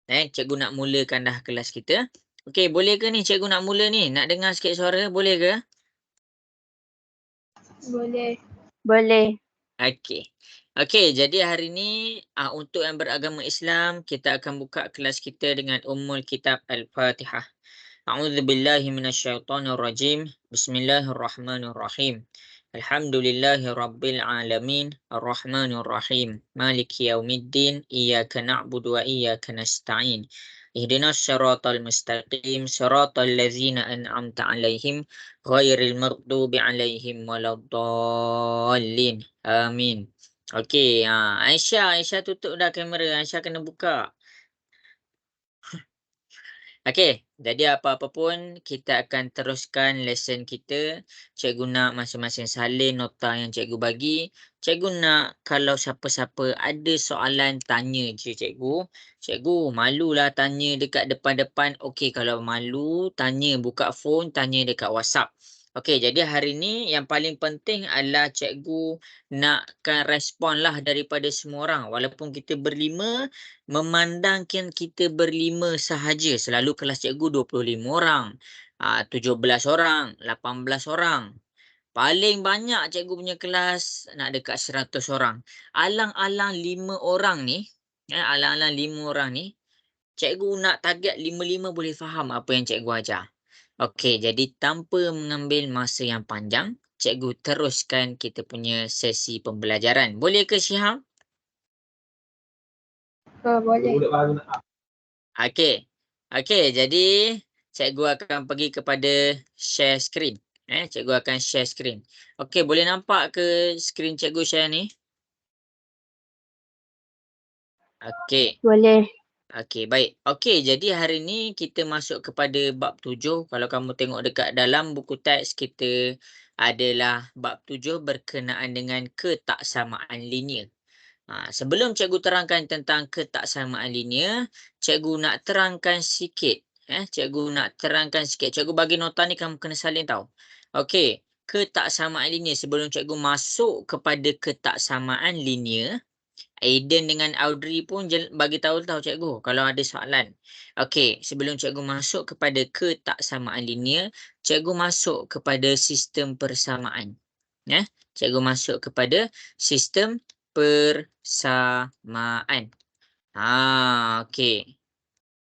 Cikgu nak mulakan dah kelas kita. Okey, boleh ke ni cikgu nak mula ni? Nak dengar sikit suara, boleh ke? Boleh. Boleh. Okey. Okey, jadi hari ni untuk yang beragama Islam, kita akan buka kelas kita dengan Ummul Kitab Al-Fatihah. A'udzubillahi minasyaitonirrajim. Bismillahirrahmanirrahim. Alhamdulillahi rabbil alamin. Arrahmanirrahim. Maliki yaumiddin. Iyyaka na'budu wa iyyaka nasta'in. Ihdinas siratal mustaqim. Siratal ladzina an'amta 'alaihim ghairil maghdubi 'alaihim waladdallin. Amin. Okey, Aisyah tutup dah kamera. Aisyah kena buka. Okey, jadi apa-apa pun kita akan teruskan lesson kita. Cikgu nak masing-masing salin nota yang cikgu bagi. Cikgu nak kalau siapa-siapa ada soalan tanya je cikgu. Cikgu malulah tanya dekat depan-depan. Okey, kalau malu tanya buka phone, tanya dekat WhatsApp. Okey, jadi hari ni yang paling penting adalah cikgu nakkan respon lah daripada semua orang. Walaupun kita berlima, memandangkan kita berlima sahaja. Selalu kelas cikgu 25 orang, 17 orang, 18 orang. Paling banyak cikgu punya kelas nak dekat 100 orang. Alang-alang 5 orang ni, alang-alang 5 orang ni, cikgu nak target 5-5 boleh faham apa yang cikgu ajar. Okey, jadi tanpa mengambil masa yang panjang, cikgu teruskan kita punya sesi pembelajaran. Boleh ke Syiham? Boleh. Okey. Okey, jadi cikgu akan pergi kepada share screen. Cikgu akan share screen. Okey, boleh nampak ke screen cikgu share ni? Okey. Boleh. Okey, baik. Okey, jadi hari ni kita masuk kepada bab 7. Kalau kamu tengok dekat dalam buku teks, kita adalah bab 7 berkenaan dengan ketaksamaan linear. Sebelum cikgu terangkan tentang ketaksamaan linear, cikgu nak terangkan sikit. Cikgu nak terangkan sikit. Cikgu bagi nota ni kamu kena salin tau. Okey, ketaksamaan linear. Sebelum cikgu masuk kepada ketaksamaan linear, Aiden dengan Audrey pun bagi tahu cikgu kalau ada soalan. Okey, sebelum cikgu masuk kepada ketaksamaan linear, cikgu masuk kepada sistem persamaan. Cikgu masuk kepada sistem persamaan. Okey.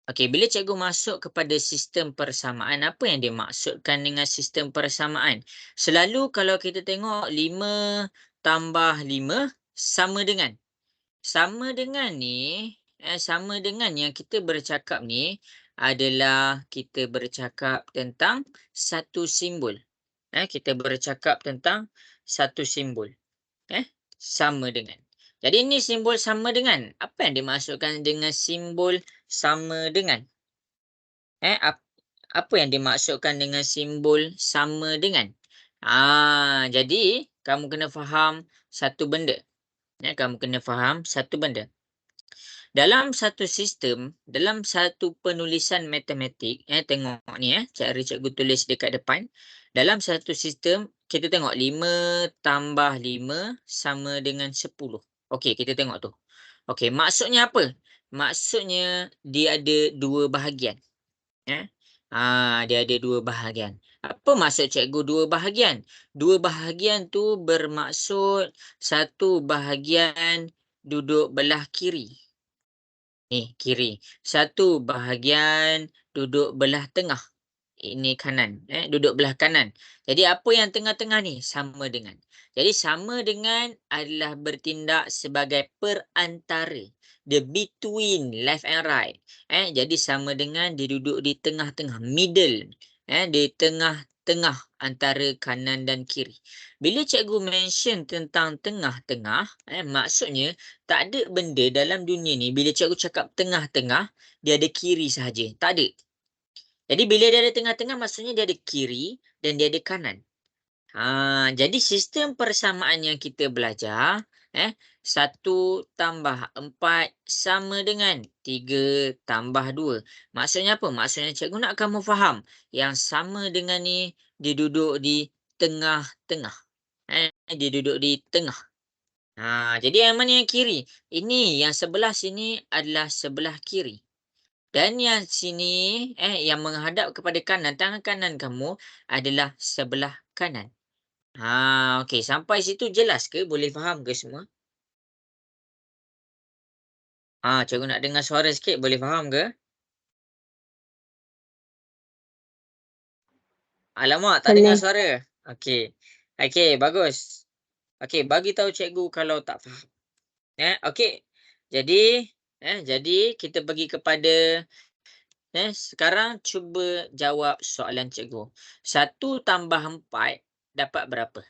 Okey, bila cikgu masuk kepada sistem persamaan, apa yang dimaksudkan dengan sistem persamaan? Selalu kalau kita tengok 5 tambah 5 sama dengan. Sama dengan ni, sama dengan yang kita bercakap ni adalah kita bercakap tentang satu simbol. Kita bercakap tentang satu simbol. Sama dengan. Jadi ini simbol sama dengan. Apa yang dimaksudkan dengan simbol sama dengan? Apa yang dimaksudkan dengan simbol sama dengan? Jadi kamu kena faham satu benda. Kamu kena faham satu benda. Dalam satu sistem, dalam satu penulisan matematik, tengok ni cara cikgu tulis dekat depan. Dalam satu sistem, kita tengok 5 tambah 5 sama dengan 10. Okey, kita tengok tu. Okey, maksudnya apa? Maksudnya dia ada dua bahagian. Dia ada dua bahagian. Apa maksud cikgu dua bahagian? Dua bahagian tu bermaksud satu bahagian duduk belah kiri. Ni kiri. Satu bahagian duduk belah tengah. Ini kanan. Duduk belah kanan. Jadi apa yang tengah-tengah ni? Sama dengan. Jadi sama dengan adalah bertindak sebagai perantara. The between left and right. Jadi sama dengan dia duduk di tengah-tengah. Middle. Di tengah-tengah antara kanan dan kiri. Bila cikgu mention tentang tengah-tengah, maksudnya tak ada benda dalam dunia ni bila cikgu cakap tengah-tengah, dia ada kiri sahaja. Tak ada. Jadi bila dia ada tengah-tengah, maksudnya dia ada kiri dan dia ada kanan. Jadi sistem persamaan yang kita belajar, 1 tambah 4 sama dengan 3 tambah 2. Maksudnya apa? Maksudnya cikgu nak kamu faham. Yang sama dengan ni, dia duduk di tengah-tengah. Dia duduk di tengah. Jadi yang mana yang kiri? Ini yang sebelah sini adalah sebelah kiri. Dan yang sini yang menghadap kepada kanan, tangan kanan kamu adalah sebelah kanan. Okey, sampai situ jelas ke? Boleh faham ke semua? Cikgu nak dengar suara sikit, boleh faham ke? Alamak, tak dengar Boleh. suara. Okey. Okey, bagus. Okey, bagi tahu cikgu kalau tak faham. Okey. Jadi kita pergi kepada sekarang cuba jawab soalan cikgu. 1 tambah 4 dapat berapa?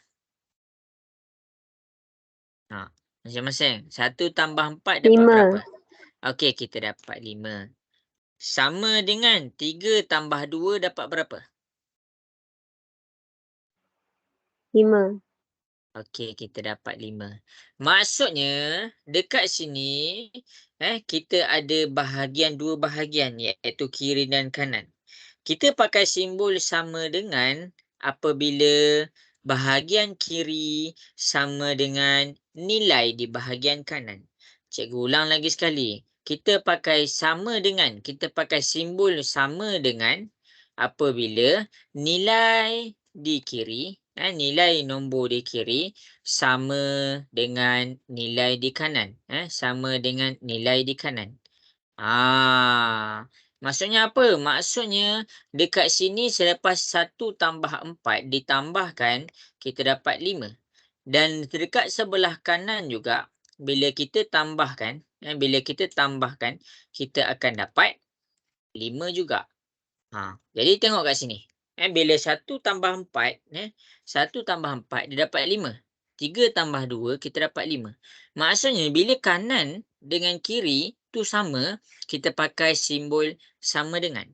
Masing-masing. 1 tambah 4 dapat 5. berapa? Okey, kita dapat 5. Sama dengan 3 tambah 2 dapat berapa? 5. Okey, kita dapat 5. Maksudnya, dekat sini, kita ada bahagian, 2 bahagian iaitu kiri dan kanan. Kita pakai simbol sama dengan apabila bahagian kiri sama dengan nilai di bahagian kanan. Cikgu ulang lagi sekali. Kita pakai simbol sama dengan apabila nilai di kiri, nilai nombor di kiri sama dengan nilai di kanan. Sama dengan nilai di kanan. Maksudnya apa? Maksudnya dekat sini selepas 1 tambah 4 ditambahkan, kita dapat 5. Dan dekat sebelah kanan juga, bila kita tambahkan, kita akan dapat 5 juga. Jadi tengok kat sini. Bila 1 tambah 4, 1 tambah 4 dia dapat 5. 3 tambah 2 kita dapat 5. Maksudnya bila kanan dengan kiri tu sama, kita pakai simbol sama dengan.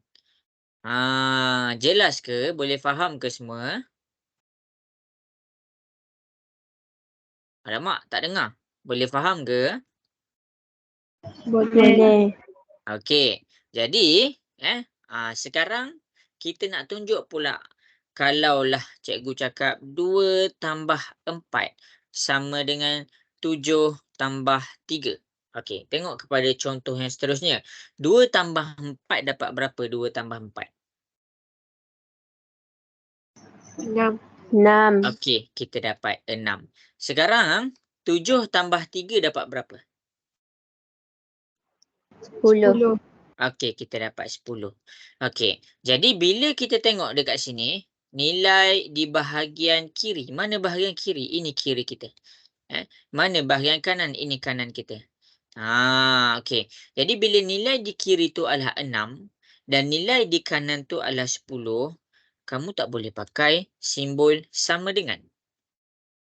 Jelas ke? Boleh faham ke semua? Alamak, tak dengar. Boleh faham ke? Boleh. Okey. Jadi, sekarang kita nak tunjuk pula kalaulah cikgu cakap 2 tambah 4 sama dengan 7 tambah 3. Okey, tengok kepada contoh yang seterusnya. 2 tambah 4 dapat berapa? 2 tambah 4. 6. 6. Okey, kita dapat 6. Sekarang 7 tambah 3 dapat berapa? 10. Okey, kita dapat 10. Okey, jadi bila kita tengok dekat sini, nilai di bahagian kiri. Mana bahagian kiri? Ini kiri kita. Mana bahagian kanan? Ini kanan kita. Okey. Jadi bila nilai di kiri tu adalah 6 dan nilai di kanan tu adalah 10, kamu tak boleh pakai simbol sama dengan.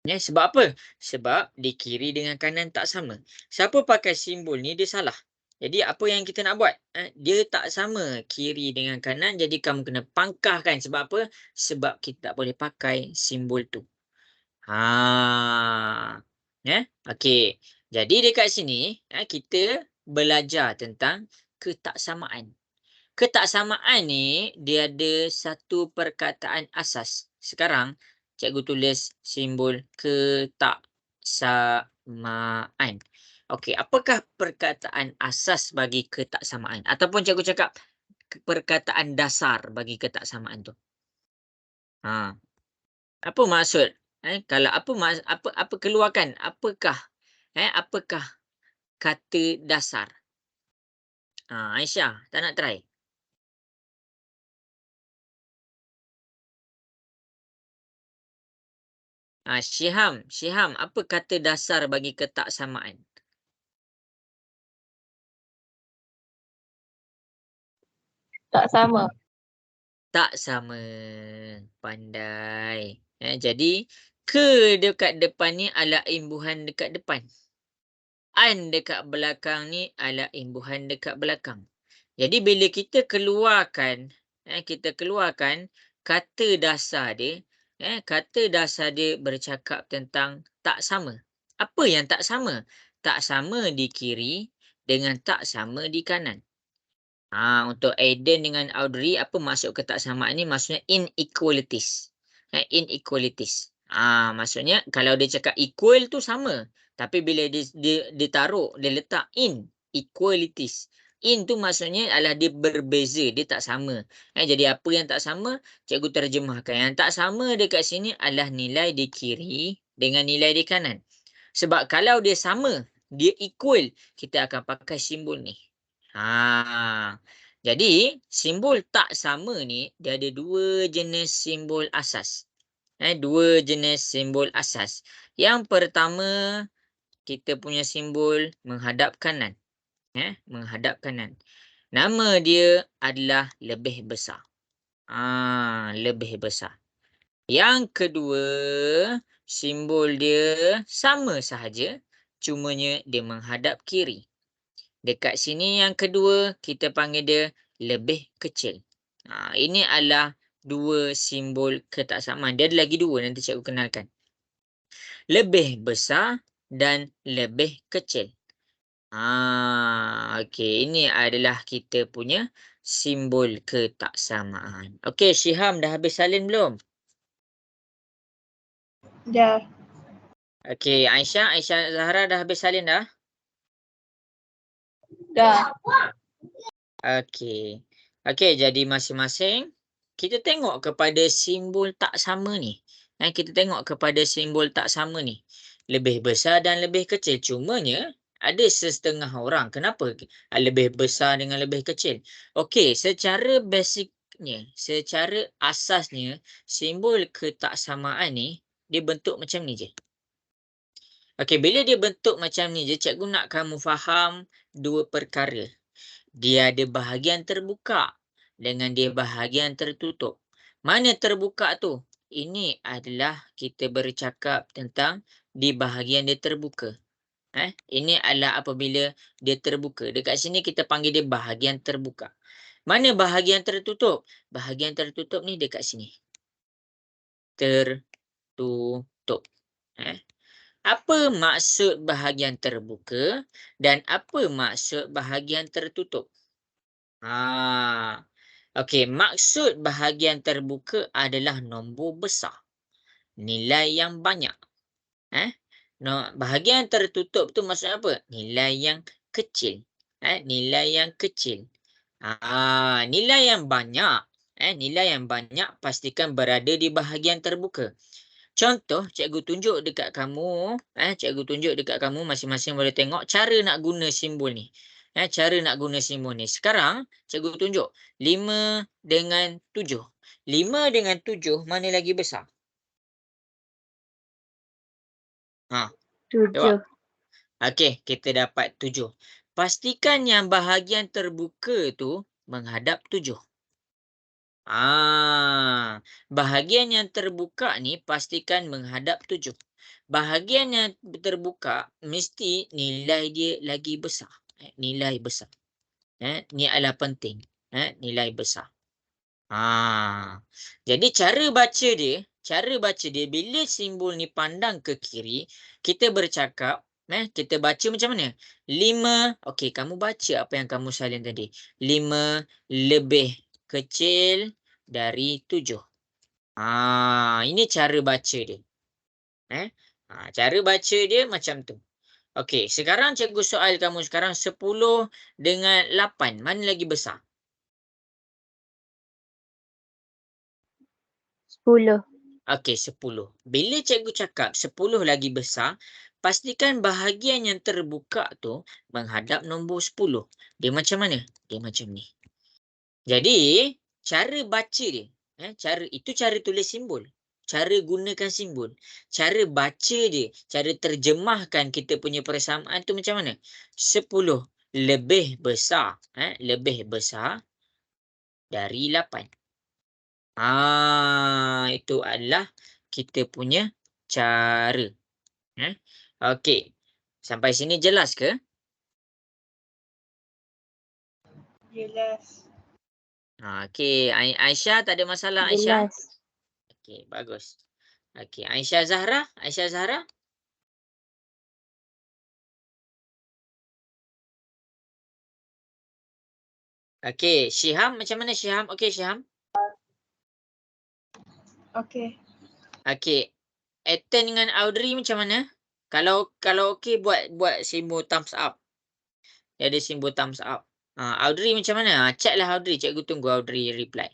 Sebab apa? Sebab di kiri dengan kanan tak sama. Siapa pakai simbol ni dia salah. Jadi apa yang kita nak buat? Dia tak sama kiri dengan kanan, jadi kamu kena pangkahkan. Sebab apa? Sebab kita tak boleh pakai simbol tu. Okey. Jadi dekat sini kita belajar tentang ketaksamaan. Ketaksamaan ni dia ada satu perkataan asas. Sekarang cikgu tulis simbol ketaksamaan. Okey, apakah perkataan asas bagi ketaksamaan? Ataupun cikgu cakap perkataan dasar bagi ketaksamaan tu. Apa maksud? Kalau apa keluarkan? Apakah kata dasar? Aisyah, tak nak try? Syiham, apa kata dasar bagi ketaksamaan? Tak sama. Tak sama. Pandai. Jadi, ke dekat depan ni adalah imbuhan dekat depan. An dekat belakang ni adalah imbuhan dekat belakang. Jadi, bila kita keluarkan kata dasar dia bercakap tentang tak sama. Apa yang tak sama? Tak sama di kiri dengan tak sama di kanan. Untuk Aiden dengan Audrey, apa maksud ketaksamaan ni? Maksudnya inequalities. Inequalities. Maksudnya kalau dia cakap equal tu sama. Tapi bila dia letak inequalities. In tu maksudnya adalah dia berbeza, dia tak sama. Jadi apa yang tak sama, cikgu terjemahkan. Yang tak sama dekat sini adalah nilai di kiri dengan nilai di kanan. Sebab kalau dia sama, dia equal, kita akan pakai simbol ni. Jadi, simbol tak sama ni, dia ada dua jenis simbol asas. Dua jenis simbol asas. Yang pertama, kita punya simbol menghadap kanan. Menghadap kanan. Nama dia adalah lebih besar. Lebih besar. Yang kedua, simbol dia sama sahaja, cumanya dia menghadap kiri. Dekat sini yang kedua, kita panggil dia lebih kecil. Ini adalah dua simbol ketaksamaan. Dia ada lagi dua, nanti cikgu kenalkan. Lebih besar dan lebih kecil. Okey. Ini adalah kita punya simbol ketaksamaan. Okey, Syiham dah habis salin belum? Dah. Okey, Aisyah Zahra dah habis salin dah? Dah. Okey. Okey, jadi masing-masing kita tengok kepada simbol tak sama ni. Kita tengok kepada simbol tak sama ni. Lebih besar dan lebih kecil. Cumanya ada setengah orang. Kenapa lebih besar dengan lebih kecil? Okey, secara basicnya, secara asasnya, simbol ketaksamaan ni dia bentuk macam ni je. Okey, bila dia bentuk macam ni je, cikgu nak kamu faham dua perkara. Dia ada bahagian terbuka dengan dia bahagian tertutup. Mana terbuka tu? Ini adalah kita bercakap tentang di bahagian dia terbuka. Ini adalah apabila dia terbuka. Dekat sini kita panggil dia bahagian terbuka. Mana bahagian tertutup? Bahagian tertutup ni dekat sini. Tertutup. Apa maksud bahagian terbuka dan apa maksud bahagian tertutup? Okey, maksud bahagian terbuka adalah nombor besar. Nilai yang banyak. Bahagian tertutup tu maksud apa? Nilai yang kecil. Nilai yang kecil. Nilai yang banyak. Nilai yang banyak pastikan berada di bahagian terbuka. Contoh, cikgu tunjuk dekat kamu. Cikgu tunjuk dekat kamu, masing-masing boleh tengok cara nak guna simbol ni. Cara nak guna simbol ni. Sekarang, cikgu tunjuk 5 dengan 7. 5 dengan 7, mana lagi besar? 7. Okey, kita dapat 7. Pastikan yang bahagian terbuka tu menghadap 7. Bahagian yang terbuka ni pastikan menghadap 7. Bahagian yang terbuka mesti nilai dia lagi besar. Nilai besar. Ni adalah penting. Nilai besar. Jadi cara baca dia bila simbol ni pandang ke kiri, kita bercakap, kita baca macam mana? 5, okey, kamu baca apa yang kamu salin tadi. 5 lebih kecil dari 7. Ini cara baca dia. Cara baca dia macam tu. Okey, sekarang cikgu soal kamu sekarang 10 dengan 8. Mana lagi besar? 10. Okey, 10. Bila cikgu cakap 10 lagi besar, pastikan bahagian yang terbuka tu menghadap nombor 10. Dia macam mana? Dia macam ni. Jadi, cara baca dia. Cara tulis simbol. Cara gunakan simbol. Cara baca dia. Cara terjemahkan kita punya persamaan tu macam mana? 10 lebih besar. Lebih besar dari 8. Itu adalah kita punya cara. Okey. Sampai sini jelas ke? Jelas. Okey. Aisyah tak ada masalah, Aisyah? Jelas. Okey, bagus. Okey, Aisyah Zahra? Aisyah Zahra? Okey, Syiham macam mana Syiham? Okey, Syiham? Okey. Okey. Ethan dengan Audrey macam mana? Kalau okey buat simbol thumbs up. Dia ada simbol thumbs up. Audrey macam mana? Check lah Audrey. Cikgu tunggu Audrey reply.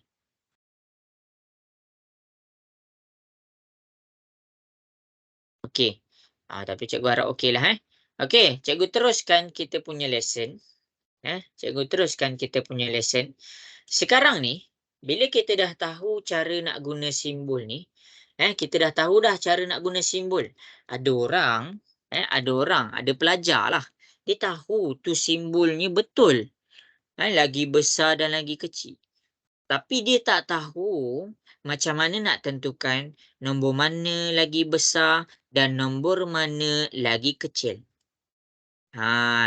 Okey. Tapi cikgu harap okey lah. Okey, cikgu teruskan kita punya lesson. Cikgu teruskan kita punya lesson. Sekarang ni, bila kita dah tahu cara nak guna simbol ni, kita dah tahu dah cara nak guna simbol. Ada orang, ada pelajar lah. Dia tahu tu simbolnya betul. Lagi besar dan lagi kecil. Tapi dia tak tahu macam mana nak tentukan nombor mana lagi besar dan nombor mana lagi kecil.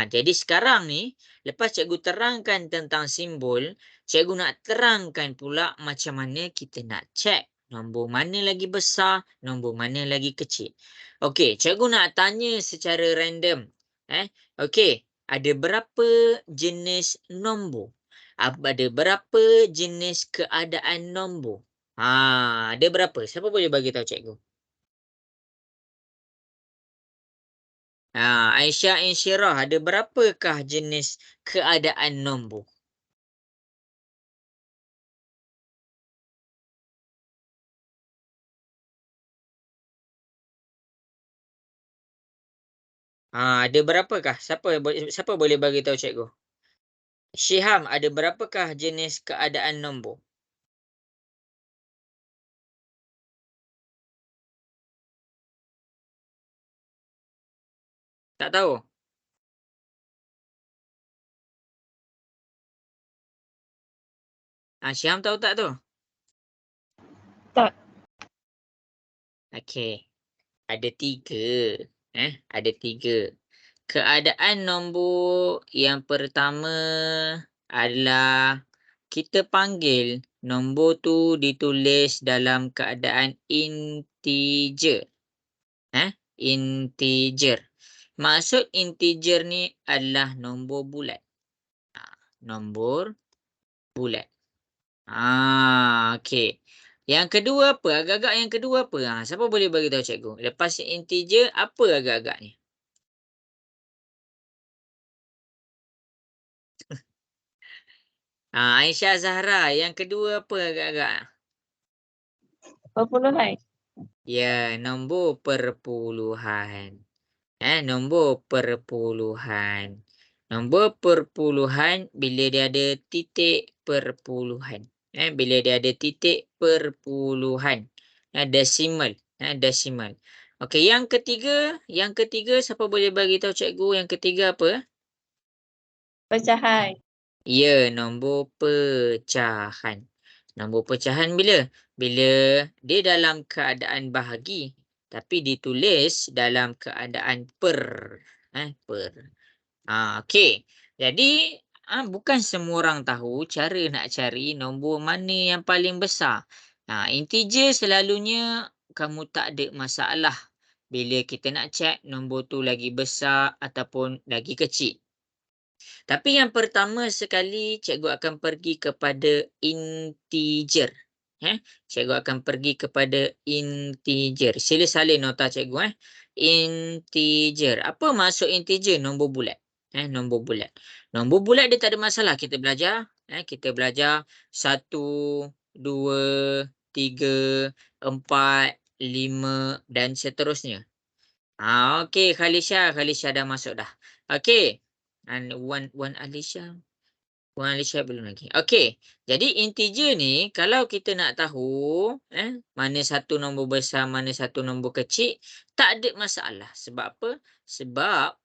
Jadi sekarang ni, lepas cikgu terangkan tentang simbol, cikgu nak terangkan pula macam mana kita nak check nombor mana lagi besar, nombor mana lagi kecil. Okey, cikgu nak tanya secara random. Okey, ada berapa jenis nombor? Ada berapa jenis keadaan nombor? Ada berapa? Siapa boleh bagi tahu cikgu? Aisyah Insyirah, ada berapakah jenis keadaan nombor? Ada berapakah? Siapa boleh bagi tahu cikgu? Syiham, ada berapakah jenis keadaan nombor? Tak tahu? Syiham tahu tak tu? Tak. Okey. Ada 3. Ada 3. Keadaan nombor yang pertama adalah kita panggil nombor tu ditulis dalam keadaan integer. Integer. Maksud integer ni adalah nombor bulat. Nombor bulat. Okey. Yang kedua apa? Agak-agak yang kedua apa? Siapa boleh bagi tahu cikgu? Lepas integer, apa agak-agaknya? Aisyah Zahra, yang kedua apa agak-agak? Perpuluhan. Ya, nombor perpuluhan. Nombor perpuluhan. Nombor perpuluhan bila dia ada titik perpuluhan. Bila dia ada titik perpuluhan. Desimal. Desimal. Okey, yang ketiga siapa boleh bagi tahu cikgu yang ketiga apa? Pecahan. Ya, nombor pecahan. Nombor pecahan bila? Bila dia dalam keadaan bahagi tapi ditulis dalam keadaan per. Per. Okey. Jadi, bukan semua orang tahu cara nak cari nombor mana yang paling besar. Integer selalunya kamu tak ada masalah bila kita nak check nombor tu lagi besar ataupun lagi kecil. Tapi yang pertama sekali cikgu akan pergi kepada integer. Cikgu akan pergi kepada integer. Sila salin nota cikgu. Integer. Apa maksud integer? Nombor bulat. Nombor bulat. Nombor bulat dia tak ada masalah. Kita belajar. Kita belajar 1, 2, 3, 4, 5 dan seterusnya. Okey, Khalisha dah masuk dah. Okey. Wan Alicia belum lagi. Okey. Jadi integer ni kalau kita nak tahu mana satu nombor besar, mana satu nombor kecil, tak ada masalah. Sebab apa? Sebab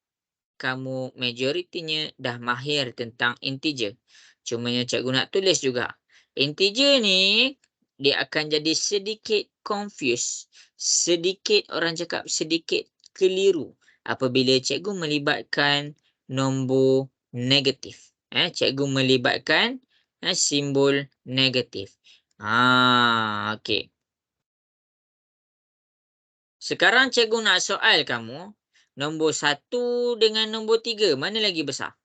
kamu majoritinya dah mahir tentang integer. Cuma yang cikgu nak tulis juga. Integer ni dia akan jadi sedikit confused. Sedikit orang cakap sedikit keliru apabila cikgu melibatkan nombor negatif. Cikgu melibatkan simbol negatif. Okey. Sekarang cikgu nak soal kamu. Nombor 1 dengan nombor 3. Mana lagi besar?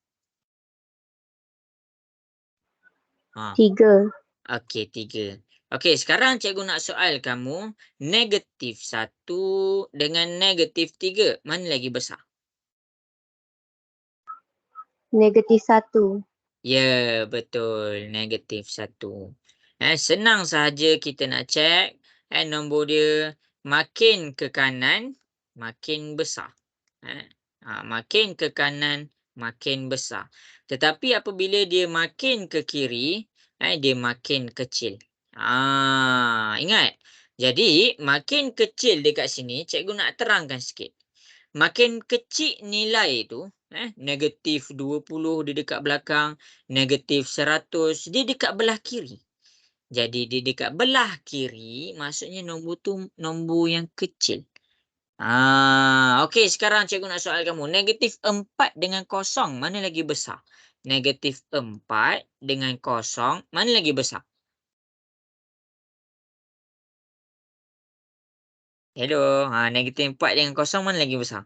3. Okey, 3. Okey, sekarang cikgu nak soal kamu. Negatif 1 dengan negatif 3. Mana lagi besar? Negatif 1. Ya, betul. Negatif 1. Senang sahaja kita nak cek. Nombor dia makin ke kanan, makin besar. Makin ke kanan, makin besar. Tetapi apabila dia makin ke kiri, dia makin kecil. Ingat. Jadi, makin kecil dekat sini, cikgu nak terangkan sikit. Makin kecil nilai tu, negatif 20 dia dekat belakang, negatif 100 dia dekat belah kiri. Jadi dia dekat belah kiri, maksudnya nombor tu nombor yang kecil. Okey, sekarang cikgu nak soal kamu. Negatif 4 dengan kosong, mana lagi besar? Negatif 4 dengan kosong, mana lagi besar? Hello, negatif 4 dengan kosong, mana lagi besar?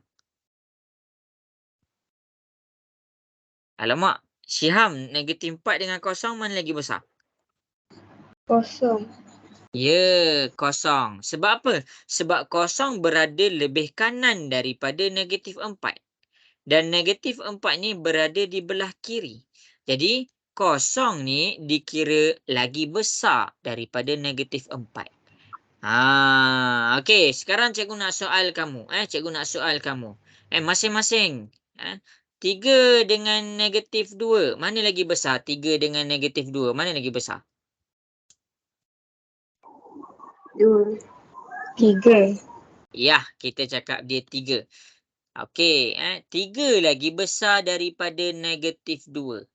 Alamak, Syiham, negatif 4 dengan kosong, mana lagi besar? Kosong. Ya, kosong. Sebab apa? Sebab kosong berada lebih kanan daripada negatif 4. Dan negatif 4 ni berada di belah kiri. Jadi, kosong ni dikira lagi besar daripada negatif 4. Okey. Sekarang cikgu nak soal kamu. Cikgu nak soal kamu. Masing-masing. 3 dengan negatif 2. Mana lagi besar? 3 dengan negatif 2. Mana lagi besar? 2. 3. Ya, kita cakap dia 3. Okey, 3 lagi besar daripada negatif 2.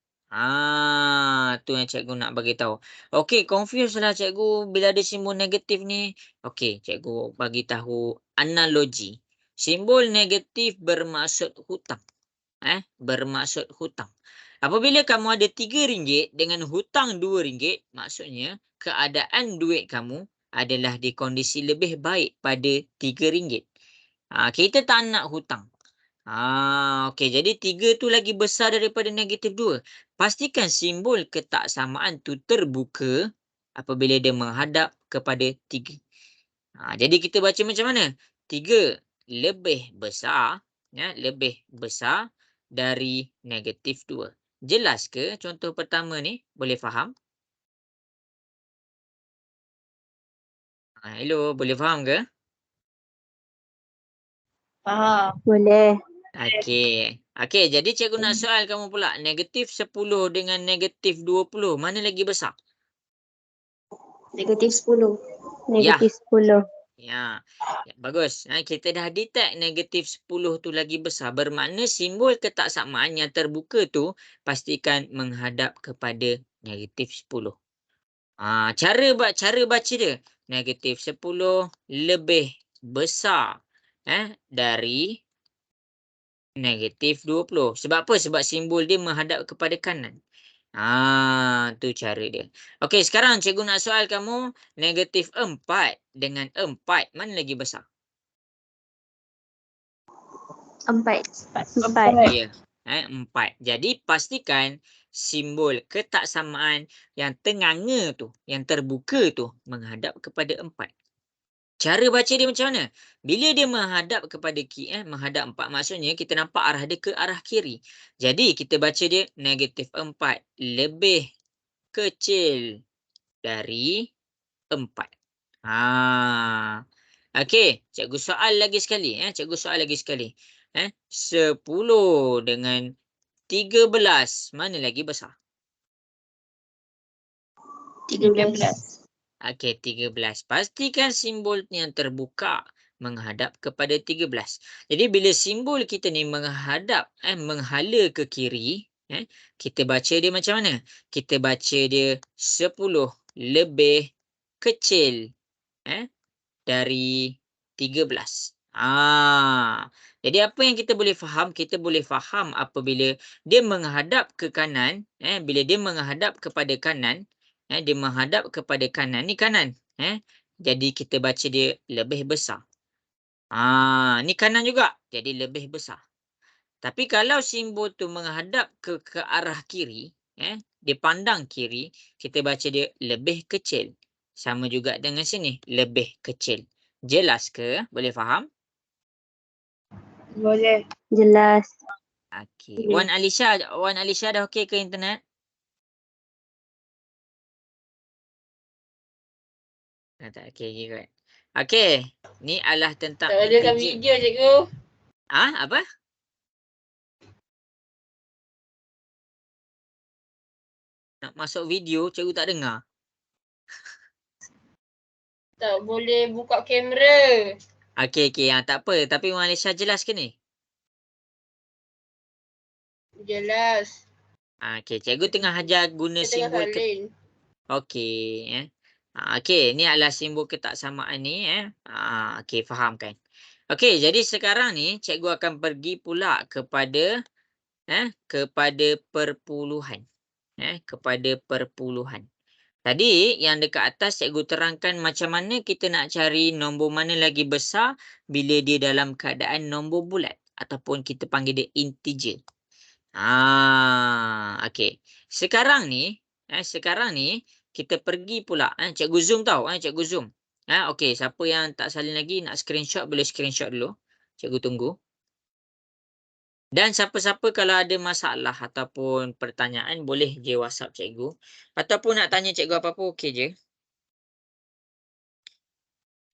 Tu yang cikgu nak bagi tahu. Okey, confuse lah cikgu bila ada simbol negatif ni. Okey, cikgu bagi tahu analogi. Simbol negatif bermaksud hutang. Bermaksud hutang. Apabila kamu ada RM3 dengan hutang RM2, maksudnya keadaan duit kamu adalah di kondisi lebih baik pada RM3. Kita tak nak hutang. Okey. Jadi 3 tu lagi besar daripada negatif 2. Pastikan simbol ketaksamaan tu terbuka apabila dia menghadap kepada 3. Jadi kita baca macam mana? 3 lebih besar, lebih besar dari negatif 2. Jelas ke contoh pertama ni? Boleh faham? Hello, boleh faham ke? Faham. Boleh. Okey. Okey, jadi cikgu nak soal kamu pula. Negatif 10 dengan negatif 20. Mana lagi besar? Negatif 10. Negatif 10. Ya, bagus. Kita dah detect negatif 10 tu lagi besar. Bermakna simbol ketaksamaan yang terbuka tu pastikan menghadap kepada negatif 10. Cara baca dia. Negatif 10 lebih besar dari negatif 20. Sebab apa? Sebab simbol dia menghadap kepada kanan. Tu cara dia. Okey, sekarang cikgu nak soal kamu. Negatif 4 dengan 4. Mana lagi besar? 4. 4. Ya. 4. Jadi, pastikan simbol ketaksamaan yang tenganga tu, yang terbuka tu, menghadap kepada 4. Cara baca dia macam mana? Bila dia menghadap kepada menghadap 4, maksudnya kita nampak arah dia ke arah kiri. Jadi, kita baca dia negatif 4 lebih kecil dari 4. Okey, cikgu soal lagi sekali. 10 dengan 13, mana lagi besar? 13. Okey, 13. Pastikan simbol yang terbuka menghadap kepada 13. Jadi bila simbol kita ni menghadap, menghala ke kiri, kita baca dia macam mana? Kita baca dia 10 lebih kecil dari 13. Jadi apa yang kita boleh faham? Kita boleh faham apabila dia menghadap ke kanan, bila dia menghadap kepada kanan, dia menghadap kepada kanan, ni kanan, jadi kita baca dia lebih besar. Ni kanan juga, jadi lebih besar. Tapi kalau simbol tu menghadap ke arah kiri, dia pandang kiri, kita baca dia lebih kecil. Sama juga dengan sini, lebih kecil. Jelas ke? Boleh faham? Boleh. Jelas. Okey. Wan Alisha dah okey ke internet? Tak, okey kot. Okey, ni adalah tentang Tak ada kat integer. video cikgu. Apa? Nak masuk video, cikgu tak dengar. Tak boleh buka kamera. Okey, tak apa. Tapi Malaysia jelas ke ni? Jelas. Okey, cikgu tengah ajar guna Dia tengah simbol salin. okey, okey, ni adalah simbol ketaksamaan ni, okey, faham kan? Okey, jadi sekarang ni cikgu akan pergi pula kepada kepada perpuluhan. Kepada perpuluhan. Tadi yang dekat atas cikgu terangkan macam mana kita nak cari nombor mana lagi besar bila dia dalam keadaan nombor bulat ataupun kita panggil dia integer. Okey. Sekarang ni kita pergi pula, cikgu zoom tau, cikgu zoom. Okey, siapa yang tak salin lagi nak screenshot boleh screenshot dulu. Cikgu tunggu. Dan siapa-siapa kalau ada masalah ataupun pertanyaan boleh je WhatsApp cikgu ataupun nak tanya cikgu apa-apa okey je.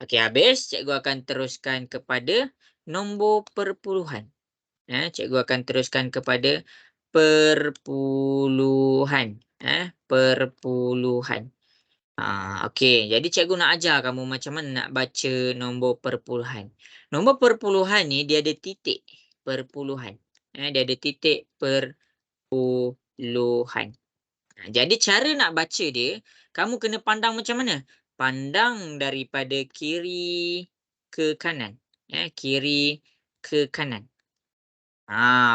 Okey, habis cikgu akan teruskan kepada nombor perpuluhan. Cikgu akan teruskan kepada perpuluhan. Perpuluhan. Okey, jadi cikgu nak ajar kamu macam mana nak baca nombor perpuluhan. Nombor perpuluhan ni dia ada titik perpuluhan. Dia ada titik perpuluhan. Jadi cara nak baca dia, kamu kena pandang macam mana? Pandang daripada kiri ke kanan. Kiri ke kanan.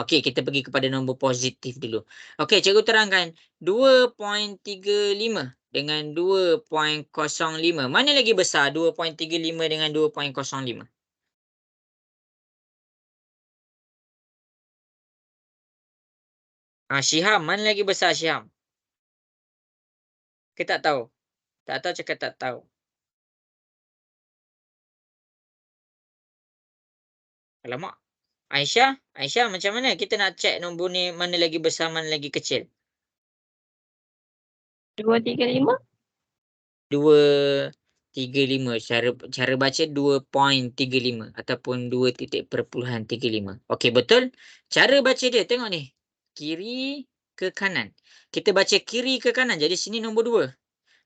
Okey, kita pergi kepada nombor positif dulu. Okey, cikgu terangkan 2.35 dengan 2.05. Mana lagi besar 2.35 dengan 2.05? Syiham, mana lagi besar Syiham? Kita tak tahu. Tak tahu cakap tak tahu. Alamak. Aisyah macam mana kita nak check nombor ni mana lagi besar mana lagi kecil? 235. 2.35. Cara baca 2.35 ataupun 2.35. Okey, betul. Cara baca dia tengok ni. Kiri ke kanan. Kita baca kiri ke kanan. Jadi sini nombor 2.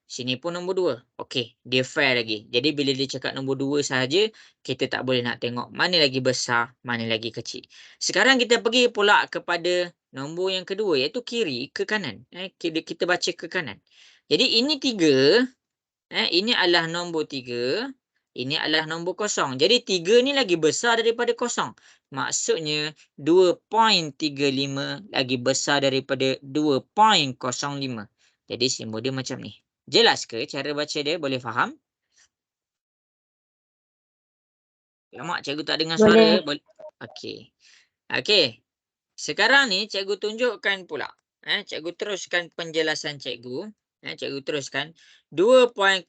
Sini pun nombor 2. Okey, dia fair lagi. Jadi bila dia cakap nombor 2 sahaja, kita tak boleh nak tengok mana lagi besar, mana lagi kecil. Sekarang kita pergi pula kepada nombor yang kedua iaitu kiri ke kanan. Kita baca ke kanan. Jadi ini 3. Ini adalah nombor 3. Ini adalah nombor kosong. Jadi 3 ni lagi besar daripada kosong. Maksudnya 2.35 lagi besar daripada 2.05. Jadi simbol dia macam ni. Jelas ke cara baca dia? Boleh faham? Lama cikgu tak dengar suara. Boleh. Okey. Sekarang ni cikgu tunjukkan pula. Cikgu teruskan penjelasan cikgu. Cikgu teruskan. 2.05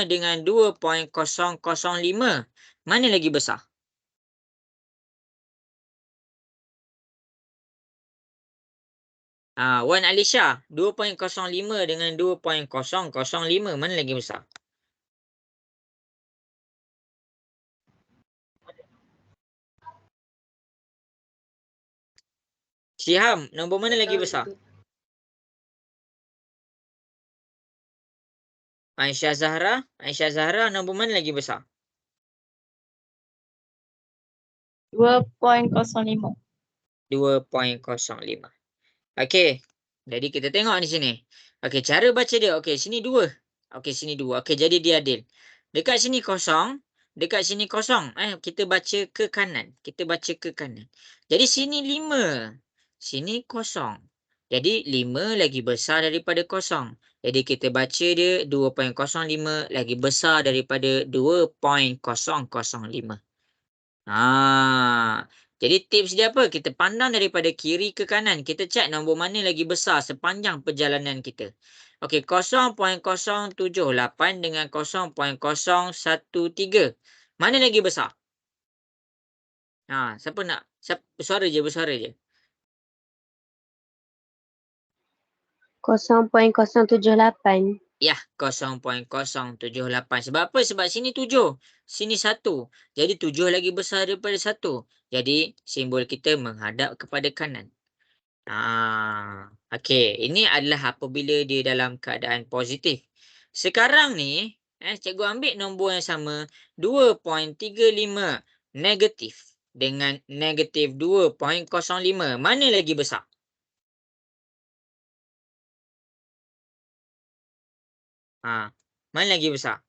dengan 2.005. Mana lagi besar? Wan Alisha. 2.05 dengan 2.005. Mana lagi besar? Syiham, nombor mana lagi besar? Aisyah Zahra, nombor mana lagi besar? 2.05. 2.05. Okey. Jadi kita tengok di sini. Okey, cara baca dia. Okey, sini 2. Okey, sini 2. Okey, jadi dia adil. Dekat sini kosong. Kita baca ke kanan. Jadi sini 5. Sini kosong. Jadi 5 lagi besar daripada kosong. Jadi kita baca dia 2.05 lagi besar daripada 2.005. Jadi tips dia apa? Kita pandang daripada kiri ke kanan. Kita cek nombor mana lagi besar sepanjang perjalanan kita. Okey, 0.078 dengan 0.013. Mana lagi besar? Siapa nak? Bersuara je. 0.078. Ya, 0.078. Sebab apa? Sebab sini 7. Sini 1. Jadi 7 lagi besar daripada 1. Jadi simbol kita menghadap kepada kanan. Okey. Ini adalah apabila dia dalam keadaan positif. Sekarang ni, cikgu ambil nombor yang sama 2.35 negatif dengan negatif 2.05. Mana lagi besar? Mana lagi besar?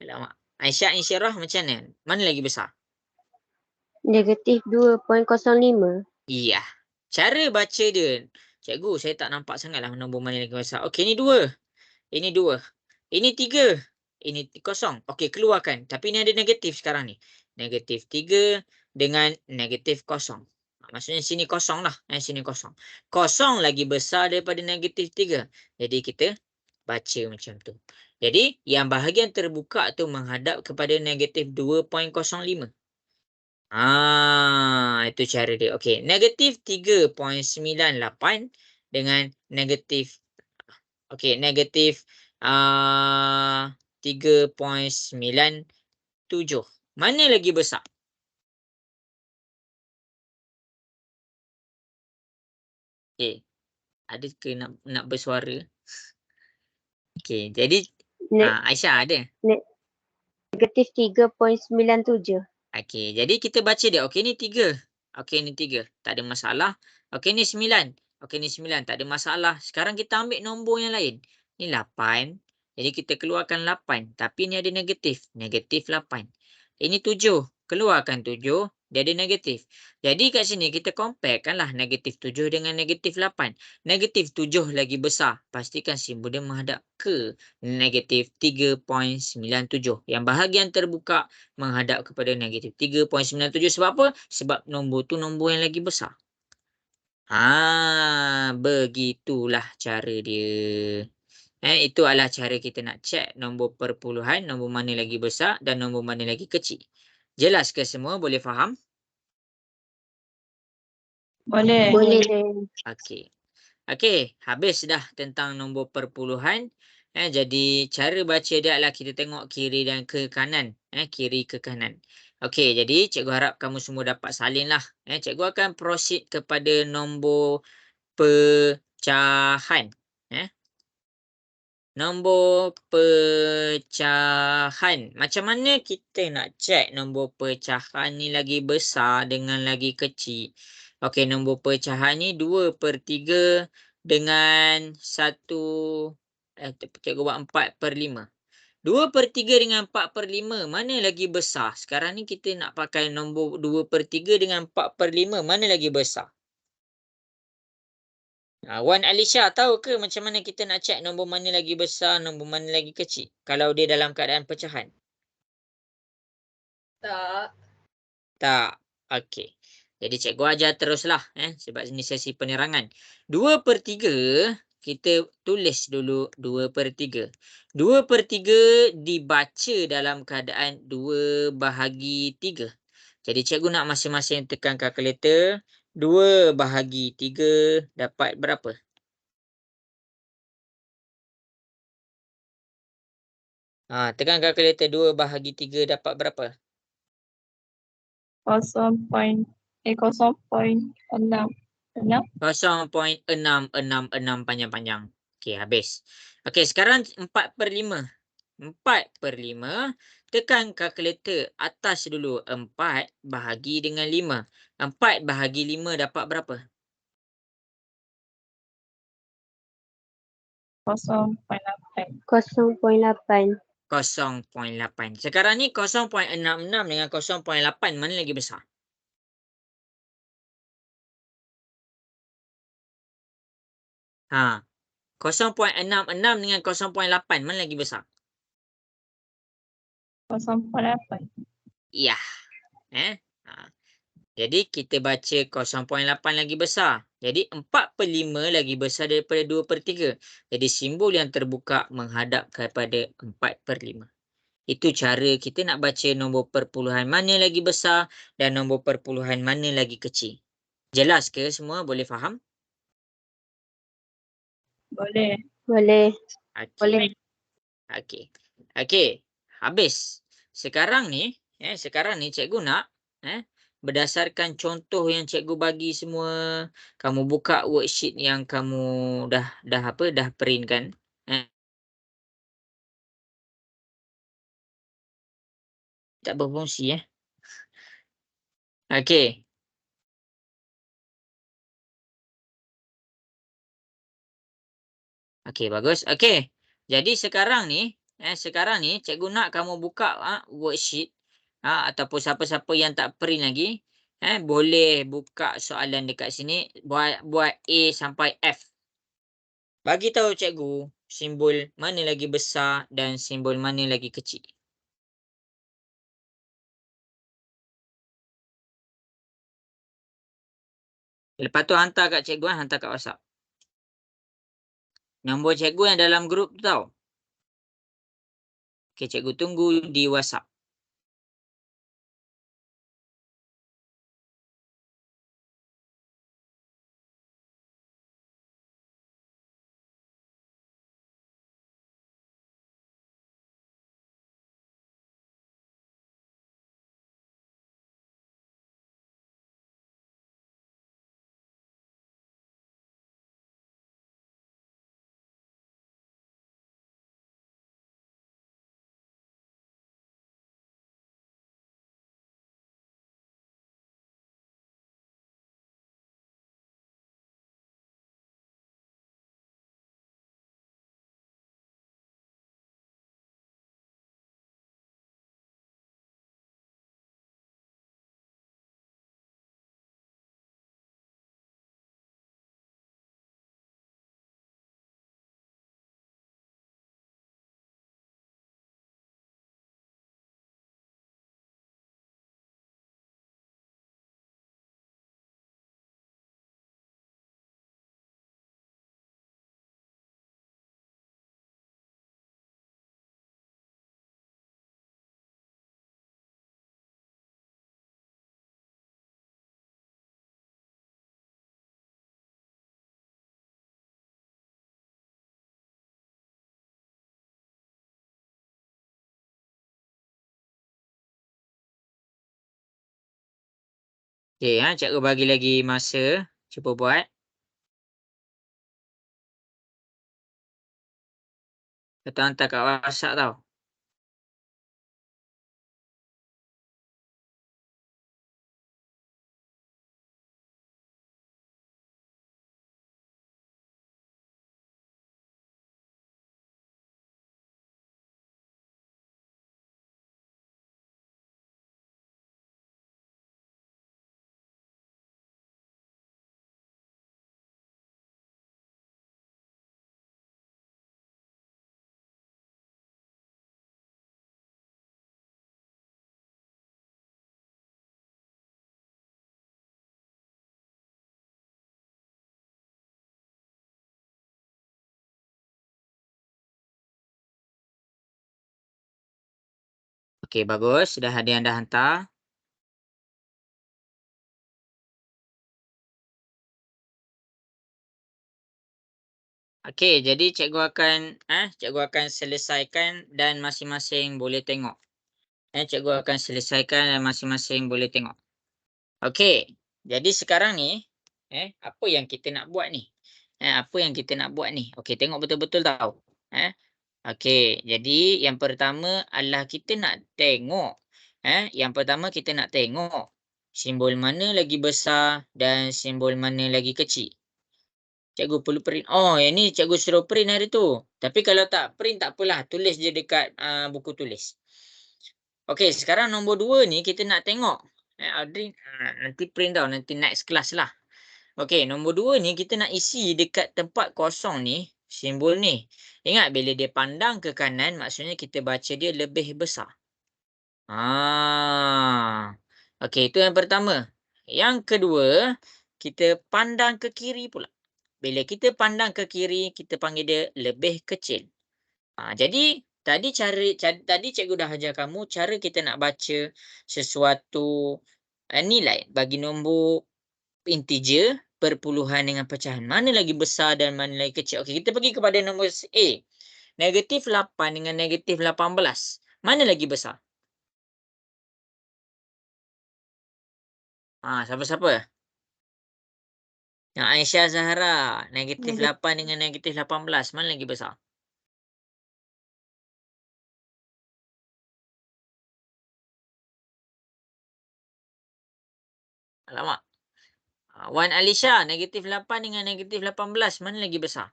Alamak. Aisyah Insyirah macam mana? Mana lagi besar? Negatif 2.05. Iya. Cara baca dia. Cikgu, saya tak nampak sangatlah nombor mana lagi besar. Okey, ini 2. Ini 2. Ini 3. Ini kosong. Okey, keluarkan. Tapi ini ada negatif sekarang ni. Negatif 3 dengan negatif kosong. Maksudnya sini kosong lah. Sini kosong. Kosong lagi besar daripada negatif 3. Jadi kita baca macam tu. Jadi yang bahagian terbuka tu menghadap kepada negatif 2.05. Itu cara dia. Okey, negatif 3.98 dengan negatif negatif 3.97. Mana lagi besar? Okey, ada ke nak bersuara? Okey, jadi Ne- Aisyah ada. Negatif 3.97. Okey, jadi kita baca dia. Okey, ni 3. Okey, ni 3. Tak ada masalah. Okey, ni 9. Okey, ni 9. Tak ada masalah. Sekarang kita ambil nombor yang lain. Ni 8. Jadi kita keluarkan 8. Tapi ni ada negatif. Negatif 8. Ini 7. Keluarkan 7. Dia ada negatif. Jadi kat sini kita comparekanlah negatif 7 dengan negatif 8. Negatif 7 lagi besar. Pastikan simbol dia menghadap ke negatif 3.97. Yang bahagian terbuka menghadap kepada negatif 3.97. Sebab apa? Sebab nombor tu nombor yang lagi besar. Begitulah cara dia. Itu adalah cara kita nak cek nombor perpuluhan, nombor mana lagi besar dan nombor mana lagi kecil. Jelas ke semua? Boleh faham? Boleh. Boleh. Okey. Okey, habis dah tentang nombor perpuluhan. Jadi cara baca dia adalah kita tengok kiri dan ke kanan. Kiri ke kanan. Okey, jadi cikgu harap kamu semua dapat salin lah. Cikgu akan proceed kepada nombor pecahan. Nombor pecahan. Macam mana kita nak cek nombor pecahan ni lagi besar dengan lagi kecil? Okey, nombor pecahan ni 2/3 dengan 1, cikgu buat 4/5. 2/3 dengan 4/5, mana lagi besar? Sekarang ni kita nak pakai nombor 2/3 dengan 4/5, mana lagi besar? Wan Alisha, tahu ke macam mana kita nak cek nombor mana lagi besar, nombor mana lagi kecil kalau dia dalam keadaan pecahan? Tak. Tak. Okey. Jadi cikgu ajar teruslah sebab ini sesi penerangan. 2/3 kita tulis dulu 2/3. 2/3 dibaca dalam keadaan 2/3. Jadi cikgu nak masing-masing tekan kalkulator. 2/3 dapat berapa? Tekan kalkulator. 2/3 dapat berapa? 0.6. 0.666 panjang-panjang. Okey, habis. Okey, sekarang 4/5. 4/5. Tekan kalkulator atas dulu. 4 bahagi dengan 5. 4 bahagi 5 dapat berapa? 0.8. 0.8. 0.8. Sekarang ni 0.66 dengan 0.8 mana lagi besar? Ha. 0.66 dengan 0.8 mana lagi besar? 0.8. Ya. Jadi kita baca 0.8 lagi besar. Jadi 4/5 lagi besar daripada 2/3. Jadi simbol yang terbuka menghadap kepada 4/5. Itu cara kita nak baca nombor perpuluhan mana lagi besar dan nombor perpuluhan mana lagi kecil. Jelas ke semua? Boleh faham? Boleh. Boleh. Okey. Boleh. Okey. Okey. Habis. Sekarang ni cikgu nak berdasarkan contoh yang cikgu bagi semua, kamu buka worksheet yang kamu dah print kan. Tak berfungsi Okey. Okey, bagus. Okey. Jadi sekarang ni cikgu nak kamu buka worksheet ataupun siapa-siapa yang tak print lagi boleh buka soalan dekat sini, buat A sampai F. Bagi tahu cikgu simbol mana lagi besar dan simbol mana lagi kecil. Lepas tu hantar kat cikgu, hantar kat WhatsApp. Nombor cikgu yang dalam grup tu tahu. Okey, cikgu tunggu di WhatsApp. Okey, cikgu bagi lagi masa. Cuba buat. Kita hantar kat WhatsApp tau. Okey, bagus. Dah ada yang dah hantar. Okey, jadi cikgu akan selesaikan dan masing-masing boleh tengok. Cikgu akan selesaikan dan masing-masing boleh tengok. Okey, jadi sekarang ni apa yang kita nak buat ni? Apa yang kita nak buat ni? Okey, tengok betul-betul tau. Okey, jadi yang pertama adalah kita nak tengok simbol mana lagi besar dan simbol mana lagi kecil. Cikgu perlu print. Oh, yang ni cikgu suruh print hari tu. Tapi kalau tak print tak apalah, tulis je dekat buku tulis. Okey, sekarang nombor 2 ni kita nak tengok. Audrey nanti print tau, nanti next class lah. Okey, nombor 2 ni kita nak isi dekat tempat kosong ni, simbol ni. Ingat bila dia pandang ke kanan, maksudnya kita baca dia lebih besar. Okey, itu yang pertama. Yang kedua, kita pandang ke kiri pula. Bila kita pandang ke kiri, kita panggil dia lebih kecil. Jadi tadi cikgu dah ajar kamu cara kita nak baca sesuatu nilai bagi nombor integer perpuluhan dengan pecahan. Mana lagi besar dan mana lagi kecil? Okey, kita pergi kepada nombor A. Negatif 8 dengan negatif 18. Mana lagi besar? Siapa-siapa? Yang Aisyah Zahra. Negatif 8 dengan negatif 18. Mana lagi besar? Alamak. Wan Alisha. Negatif 8 dengan negatif 18. Mana lagi besar?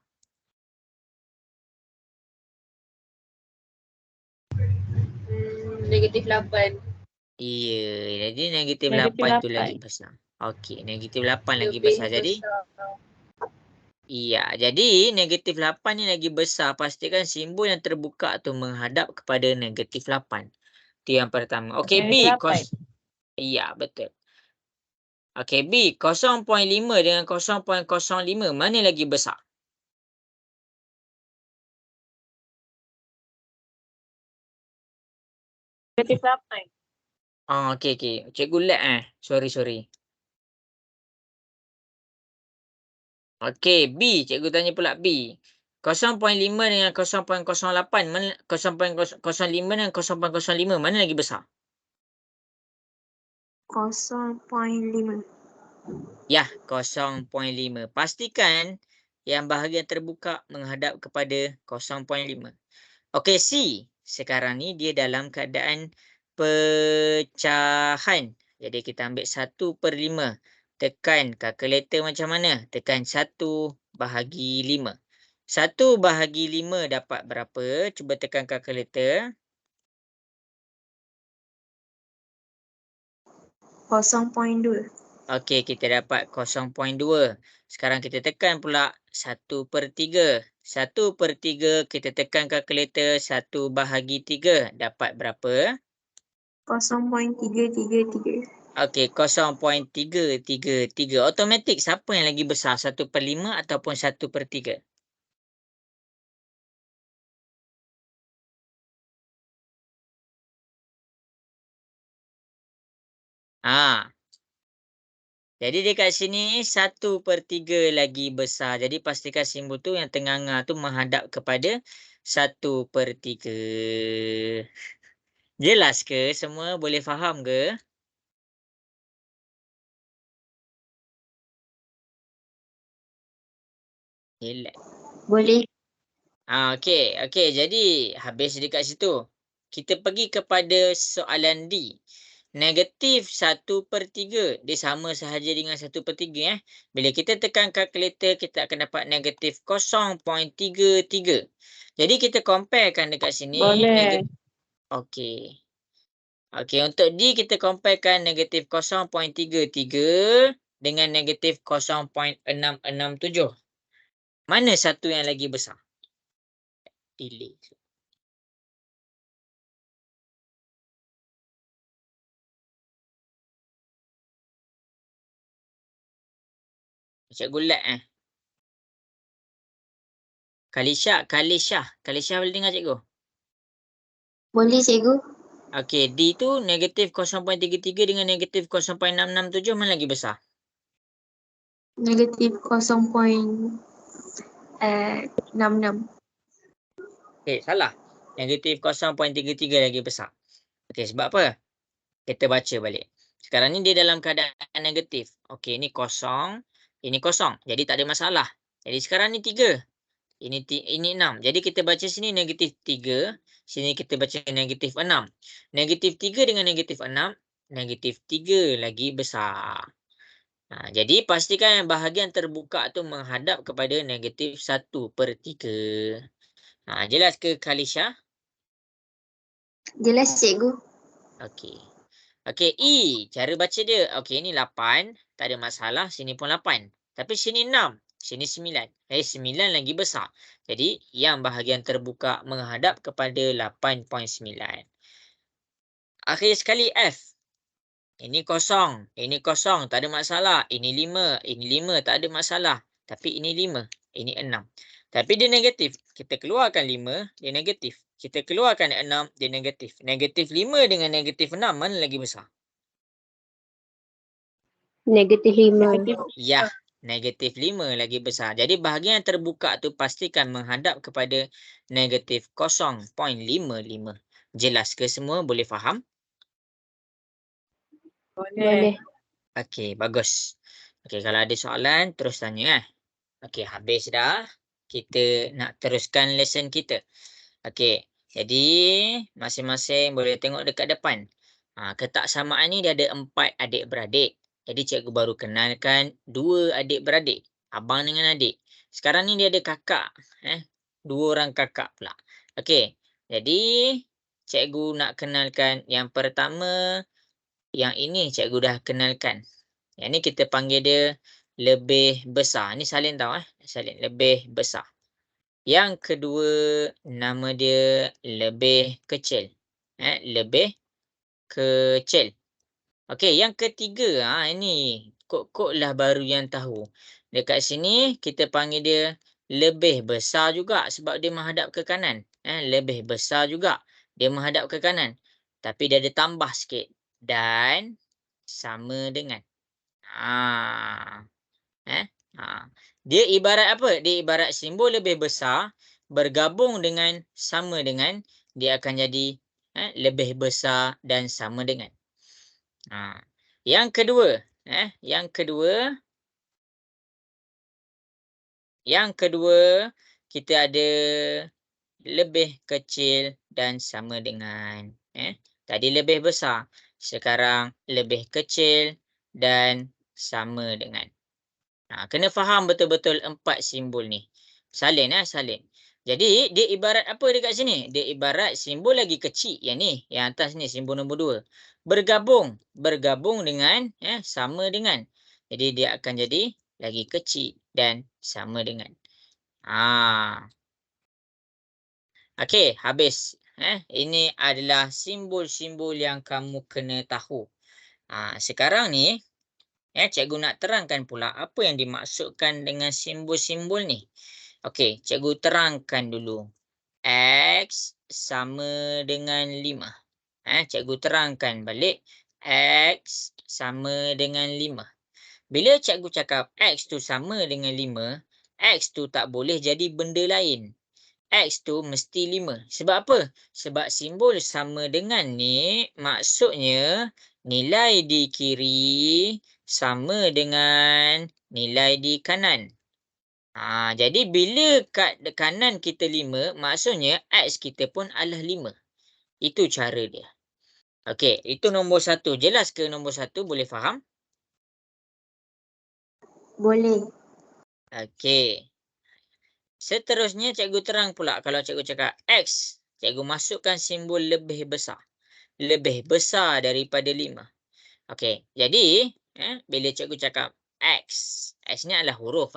Negatif 8. Ya, jadi negatif Negatif 8 tu 8. lagi besar. Okey, negatif 8 lagi besar. Jadi, jadi negatif 8 ni lagi besar. Pastikan simbol yang terbuka tu menghadap kepada negatif 8. Itu yang pertama. Okey, B. Negatif 8. Iya, betul. Okey, B. 0.5 dengan 0.05. Mana lagi besar? Negatif 8. Okey. Cikgu lag Sorry. Okey, B. Cikgu tanya pula B. 0.5 dengan 0.08. Mana 0.05 dengan 0.05. Mana lagi besar? 0.5. Ya, 0.5. Pastikan yang bahagian terbuka menghadap kepada 0.5. Okey, C. Sekarang ni dia dalam keadaan pecahan. Jadi kita ambil 1/5. Tekan kalkulator macam mana? Tekan 1/5. 1/5 dapat berapa? Cuba tekan kalkulator. 0.2. Okey, kita dapat 0.2. Sekarang kita tekan pula 1/3. 1/3 kita tekan kalkulator 1/3. Dapat berapa? 0.333. Okey, 0.333. Automatik siapa yang lagi besar? 1/5 ataupun 1/3? Jadi dekat sini 1/3 lagi besar. Jadi pastikan simbol tu yang tengah-tengah tu menghadap kepada 1/3. Jelas ke semua? Boleh faham ke? Relax. Boleh. Okey. Jadi habis dekat situ. Kita pergi kepada soalan D. Negatif 1/3. Dia sama sahaja dengan 1/3. Bila kita tekan kalkulator, kita akan dapat negatif 0.33. Jadi kita comparekan dekat sini. Boleh. Okey, untuk D kita comparekan negatif 0.33 dengan negatif 0.667. Mana satu yang lagi besar? Delay. Cikgu lag Kalisha boleh dengar cikgu? Boleh, cikgu. Okey, D tu negatif 0.33 dengan negatif 0.667 mana lagi besar? Negatif 0.66. Okey, salah. Negatif 0.33 lagi besar. Okey, sebab apa? Kita baca balik. Sekarang ni dia dalam keadaan negatif. Okey, ini kosong. Jadi tak ada masalah. Jadi sekarang ni 3. Ini 6. Jadi kita baca sini negatif 3. Sini kita baca negatif 6. Negatif 3 dengan negatif 6. Negatif 3 lagi besar. Jadi pastikan yang bahagian terbuka tu menghadap kepada negatif 1/3. Jelas ke Kalisha? Jelas, cikgu. Okey. E. Cara baca dia. Okey, ni 8. Tak ada masalah. Sini pun 8. Tapi sini 6. Sini 9. 9 lagi besar. Jadi, yang bahagian terbuka menghadap kepada 8.9. Akhir sekali F. Ini kosong. Tak ada masalah. Ini 5. Tak ada masalah. Tapi ini 5. Ini 6. Tapi dia negatif. Kita keluarkan 5, dia negatif. Kita keluarkan 6, dia negatif. Negatif 5 dengan negatif 6, mana lagi besar? Negatif 5. Negatif Ya, negatif 5 lagi besar. Jadi bahagian yang terbuka tu pastikan menghadap kepada negatif 0.55. Jelas ke semua? Boleh faham? Boleh. Okey, bagus. Okey, kalau ada soalan terus tanya. Okey, habis dah. Kita nak teruskan lesson kita. Okey, jadi masing-masing boleh tengok dekat depan. Ketaksamaan ni dia ada 4 adik-beradik. Jadi cikgu baru kenalkan 2 adik-beradik. Abang dengan adik. Sekarang ni dia ada kakak. 2 orang kakak pula. Okey, jadi cikgu nak kenalkan yang pertama. Yang ini cikgu dah kenalkan. Yang ni kita panggil dia lebih besar. Ni salin tau. Salin lebih besar. Yang kedua nama dia lebih kecil. Lebih kecil. Okey, yang ketiga ini kok lah baru yang tahu. Dekat sini kita panggil dia lebih besar juga sebab dia menghadap ke kanan. Lebih besar juga dia menghadap ke kanan. Tapi dia ada tambah sikit dan sama dengan. Dia ibarat apa? Dia ibarat simbol lebih besar bergabung dengan sama dengan, dia akan jadi lebih besar dan sama dengan. Yang kedua kita ada lebih kecil dan sama dengan. Tadi lebih besar, sekarang lebih kecil dan sama dengan. Kena faham betul-betul 4 simbol ni. Salin salin. Jadi dia ibarat apa dekat sini? Dia ibarat simbol lagi kecil yang ni, yang atas ni simbol nombor 2. Bergabung dengan sama dengan. Jadi dia akan jadi lagi kecil dan sama dengan. Okey, habis. Ini adalah simbol-simbol yang kamu kena tahu. Sekarang ni cikgu nak terangkan pula apa yang dimaksudkan dengan simbol-simbol ni. Okey, cikgu terangkan dulu. X sama dengan 5. Cikgu terangkan balik. X sama dengan 5. Bila cikgu cakap X tu sama dengan 5, X tu tak boleh jadi benda lain. X tu mesti 5. Sebab apa? Sebab simbol sama dengan ni maksudnya nilai di kiri sama dengan nilai di kanan. Jadi bila kat kanan kita 5, maksudnya X kita pun adalah 5. Itu cara dia. Okey, itu nombor 1. Jelas ke nombor 1? Boleh faham? Boleh. Okey. Seterusnya cikgu terang pula kalau cikgu cakap X, cikgu masukkan simbol lebih besar. Lebih besar daripada 5. Okey, jadi bila cikgu cakap X, X ni adalah huruf.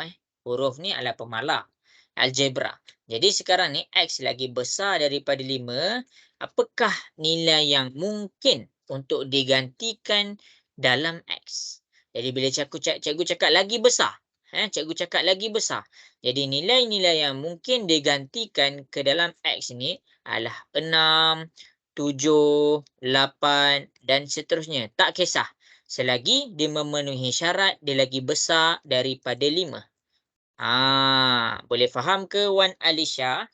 Huruf ni adalah pemalar. Algebra. Jadi sekarang ni X lagi besar daripada 5. Apakah nilai yang mungkin untuk digantikan dalam X? Jadi bila cikgu cakap lagi besar. Cikgu cakap lagi besar. Jadi nilai-nilai yang mungkin digantikan ke dalam X ni adalah 6, 7, 8 dan seterusnya. Tak kisah. Selagi dia memenuhi syarat, dia lagi besar daripada 5. Boleh faham ke Wan Alisha?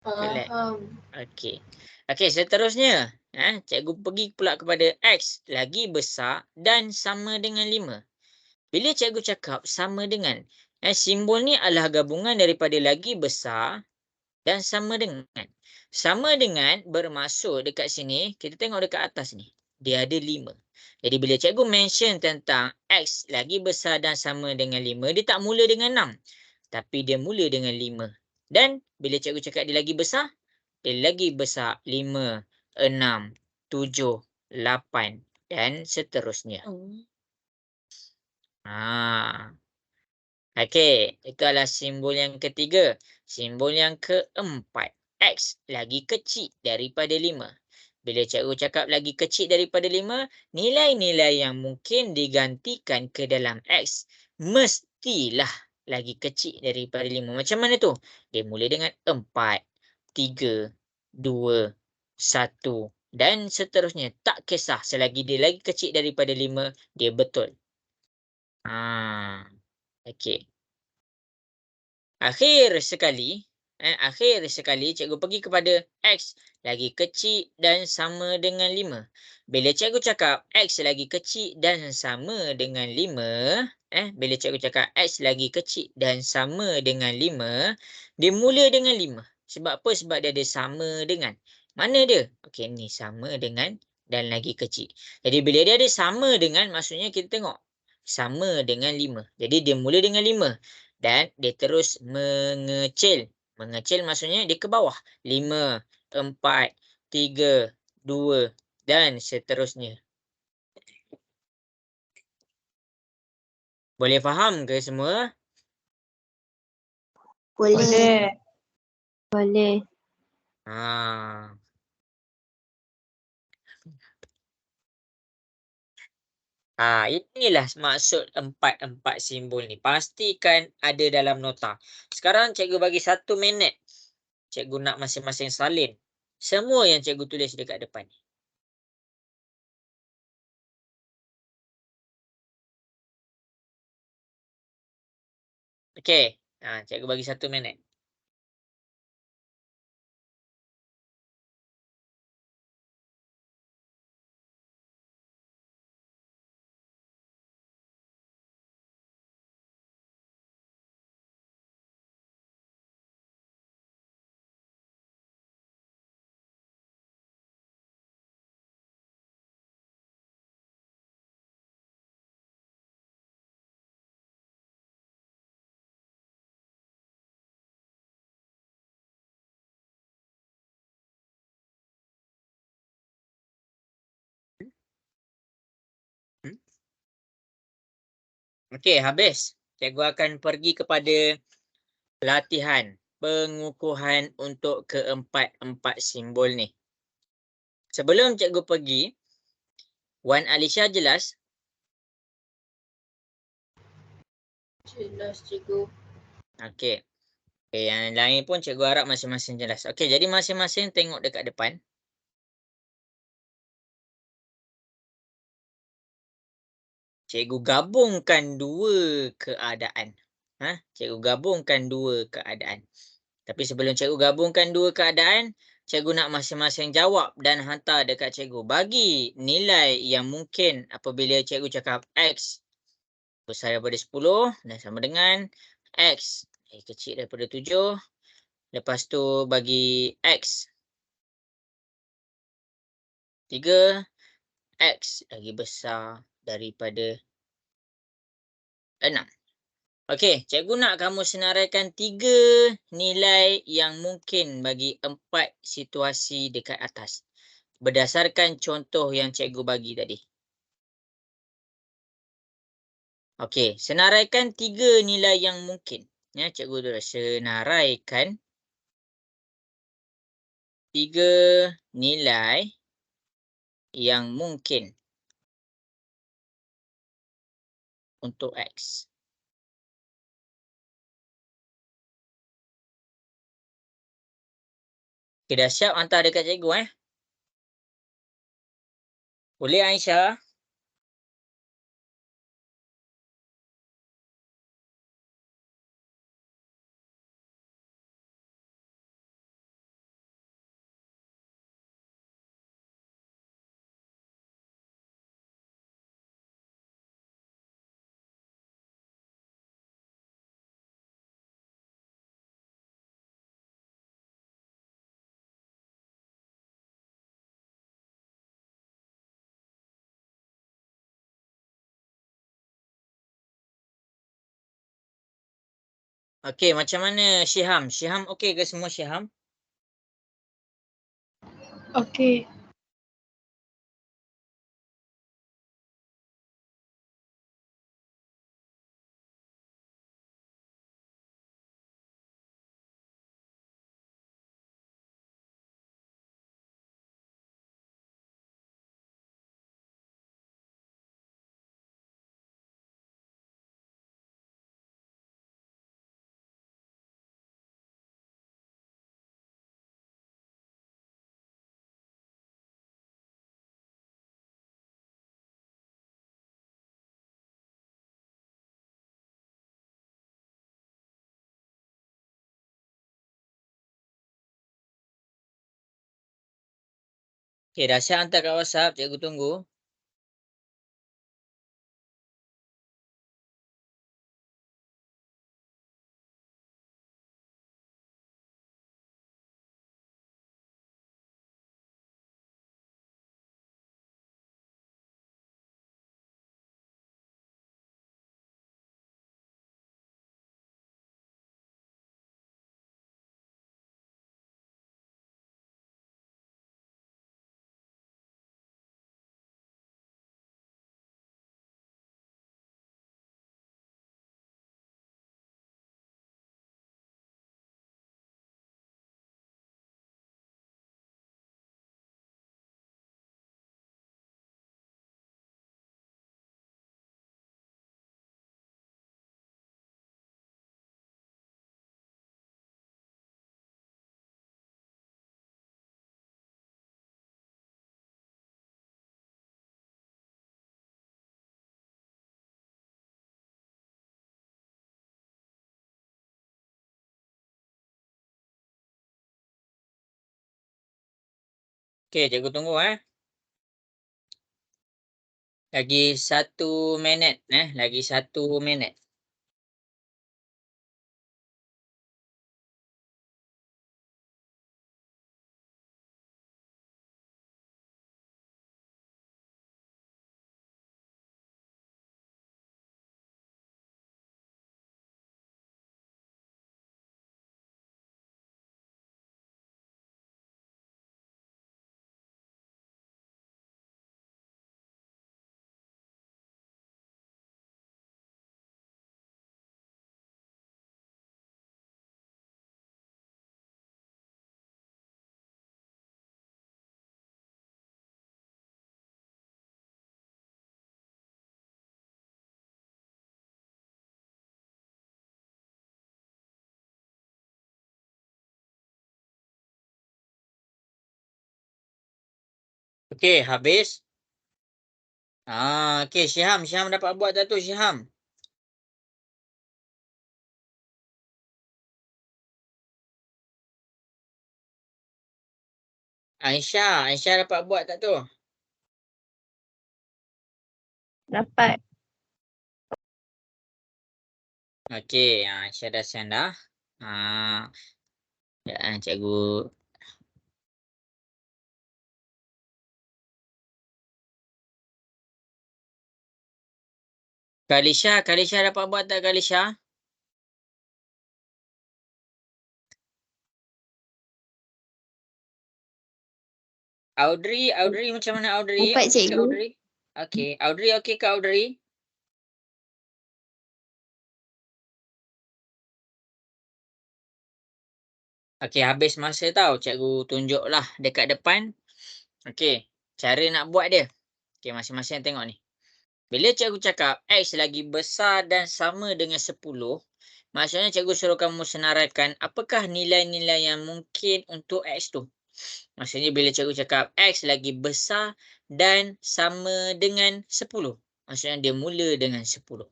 Faham. Okey. Okey, seterusnya. Cikgu pergi pula kepada X lagi besar dan sama dengan 5. Bila cikgu cakap sama dengan, simbol ni adalah gabungan daripada lagi besar dan sama dengan. Sama dengan bermaksud dekat sini, kita tengok dekat atas ni. Dia ada 5. Jadi bila cikgu mention tentang X lagi besar dan sama dengan 5, dia tak mula dengan 6. Tapi dia mula dengan 5. Dan bila cikgu cakap dia lagi besar, dia lagi besar 5, 6, 7, 8 dan seterusnya. Okey, itu adalah simbol yang ketiga. Simbol yang keempat. X lagi kecil daripada 5. Bila cikgu cakap lagi kecil daripada 5, nilai-nilai yang mungkin digantikan ke dalam X mestilah lagi kecil daripada 5. Macam mana tu? Dia mula dengan 4, 3, 2, 1 dan seterusnya. Tak kisah selagi dia lagi kecil daripada 5, dia betul. Okey. Akhir sekali cikgu pergi kepada X lagi kecil dan sama dengan 5. Bila cikgu cakap X lagi kecil dan sama dengan 5, bila cikgu cakap X lagi kecil dan sama dengan 5, dia mula dengan 5. Sebab apa? Sebab dia ada sama dengan. Mana dia? Okey, ni sama dengan dan lagi kecil. Jadi bila dia ada sama dengan, maksudnya kita tengok sama dengan 5. Jadi dia mula dengan 5. Dan dia terus mengecil. Mengecil maksudnya dia ke bawah. 5, 4, 3, 2 dan seterusnya. Boleh faham ke semua? Boleh. Boleh. Ha. Inilah maksud 4 simbol ni. Pastikan ada dalam nota. Sekarang cikgu bagi 1 minit. Cikgu nak masing-masing salin semua yang cikgu tulis dekat depan ni. Okey. Cikgu bagi 1 minit. Okey, habis. Cikgu akan pergi kepada latihan pengukuhan untuk keempat-empat simbol ni. Sebelum cikgu pergi, Wan Alisha jelas? Jelas cikgu. Okey. Yang lain pun cikgu harap masing-masing jelas. Okey, jadi masing-masing tengok dekat depan. Cikgu gabungkan 2 keadaan. Cikgu gabungkan 2 keadaan. Tapi sebelum cikgu gabungkan 2 keadaan, cikgu nak masing-masing jawab dan hantar dekat cikgu. Bagi nilai yang mungkin apabila cikgu cakap X besar daripada 10 dan sama dengan X kecil daripada 7. Lepas tu bagi X 3, X lagi besar daripada 6. Okey, cikgu nak kamu senaraikan 3 nilai yang mungkin bagi 4 situasi dekat atas. Berdasarkan contoh yang cikgu bagi tadi. Okey, senaraikan 3 nilai yang mungkin. Ya, cikgu tulis senaraikan 3 nilai yang mungkin untuk X. Okey, dah siap hantar dekat cikgu Boleh Aisyah? Okey, macam mana Syiham? Syiham okey ke semua Syiham? Okey. Okey, dah siap hantar kat WhatsApp. Cikgu tunggu. Okey, cikgu tunggu Lagi 1 minit lagi 1 minit. Okey, habis? Okey, Syiham. Syiham dapat buat tak tu, Syiham? Aisyah. Aisyah dapat buat tak tu? Dapat. Okey, Aisyah dah send dah. Sekejap cikgu. Kalisha dapat buat tak, Kalisha? Audrey macam mana Audrey? Dapat, Okey ke cikgu. Audrey? Okey, Audrey okey ke Audrey? Okey, habis masa tau. Cikgu tunjuklah dekat depan. Okey, cara nak buat dia. Okey, masing-masing tengok ni. Bila cikgu cakap X lagi besar dan sama dengan 10, maksudnya cikgu suruh kamu senaraikan apakah nilai-nilai yang mungkin untuk X tu. Maksudnya bila cikgu cakap X lagi besar dan sama dengan 10. Maksudnya dia mula dengan 10.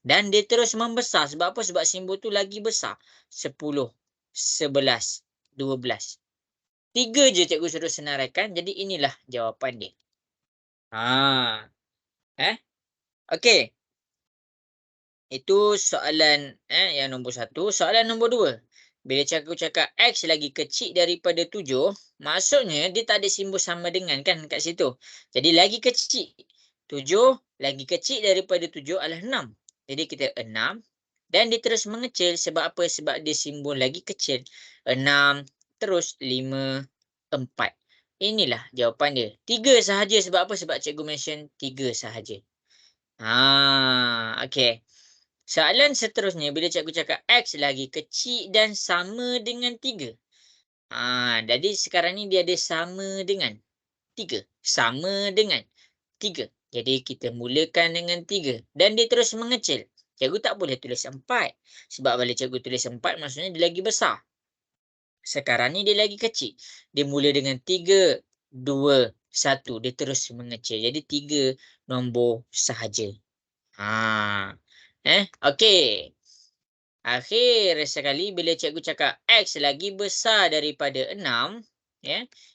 Dan dia terus membesar. Sebab apa? Sebab simbol tu lagi besar. 10, 11, 12. 3 je cikgu suruh senaraikan. Jadi inilah jawapan dia. Okey. Itu soalan yang nombor 1. Soalan nombor 2. Bila cikgu cakap X lagi kecil daripada 7, maksudnya dia tak ada simbol sama dengan kan kat situ. Jadi lagi kecil. 7 lagi kecil daripada 7 adalah 6. Jadi kita 6. Dan dia terus mengecil. Sebab apa? Sebab dia simbol lagi kecil. 6 terus 5, 4. Inilah jawapan dia. 3 sahaja. Sebab apa? Sebab cikgu mention 3 sahaja. Okey. Soalan seterusnya bila cikgu cakap X lagi kecil dan sama dengan 3. Jadi sekarang ni dia ada sama dengan 3. Sama dengan 3. Jadi kita mulakan dengan 3. Dan dia terus mengecil. Cikgu tak boleh tulis 4. Sebab bila cikgu tulis 4 maksudnya dia lagi besar. Sekarang ni dia lagi kecil. Dia mula dengan 3, 2, 1. Dia terus mengecil. Jadi 3 nombor sahaja. Okey. Akhir sekali bila cikgu cakap X lagi besar daripada 6,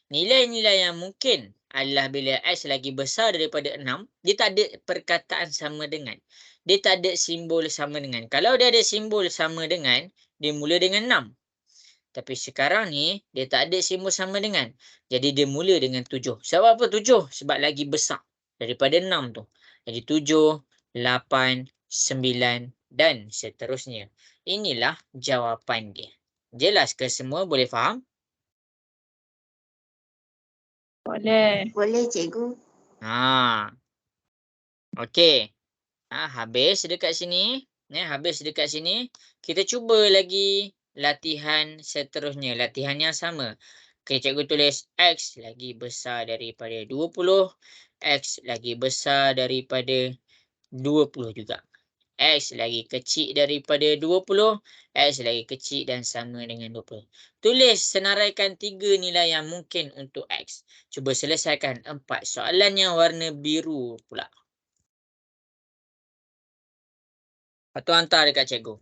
nilai-nilai yang mungkin adalah bila X lagi besar daripada 6, dia tak ada perkataan sama dengan. Dia tak ada simbol sama dengan. Kalau dia ada simbol sama dengan, dia mula dengan 6. Tapi sekarang ni, dia tak ada simbol sama dengan. Jadi dia mula dengan 7. Sebab apa 7? Sebab lagi besar daripada 6 tu. Jadi 7, 8, 9 dan seterusnya. Inilah jawapan dia. Jelas ke semua? Boleh faham? Boleh. Boleh cikgu. Okey. Habis dekat sini. Habis dekat sini. Kita cuba lagi latihan seterusnya. Latihan yang sama. Okey, cikgu tulis X lagi besar daripada 20. X lagi besar daripada 20 juga. X lagi kecil daripada 20. X lagi kecil dan sama dengan 20. Tulis senaraikan 3 nilai yang mungkin untuk X. Cuba selesaikan 4 soalan yang warna biru pula. Lepas tu hantar dekat cikgu.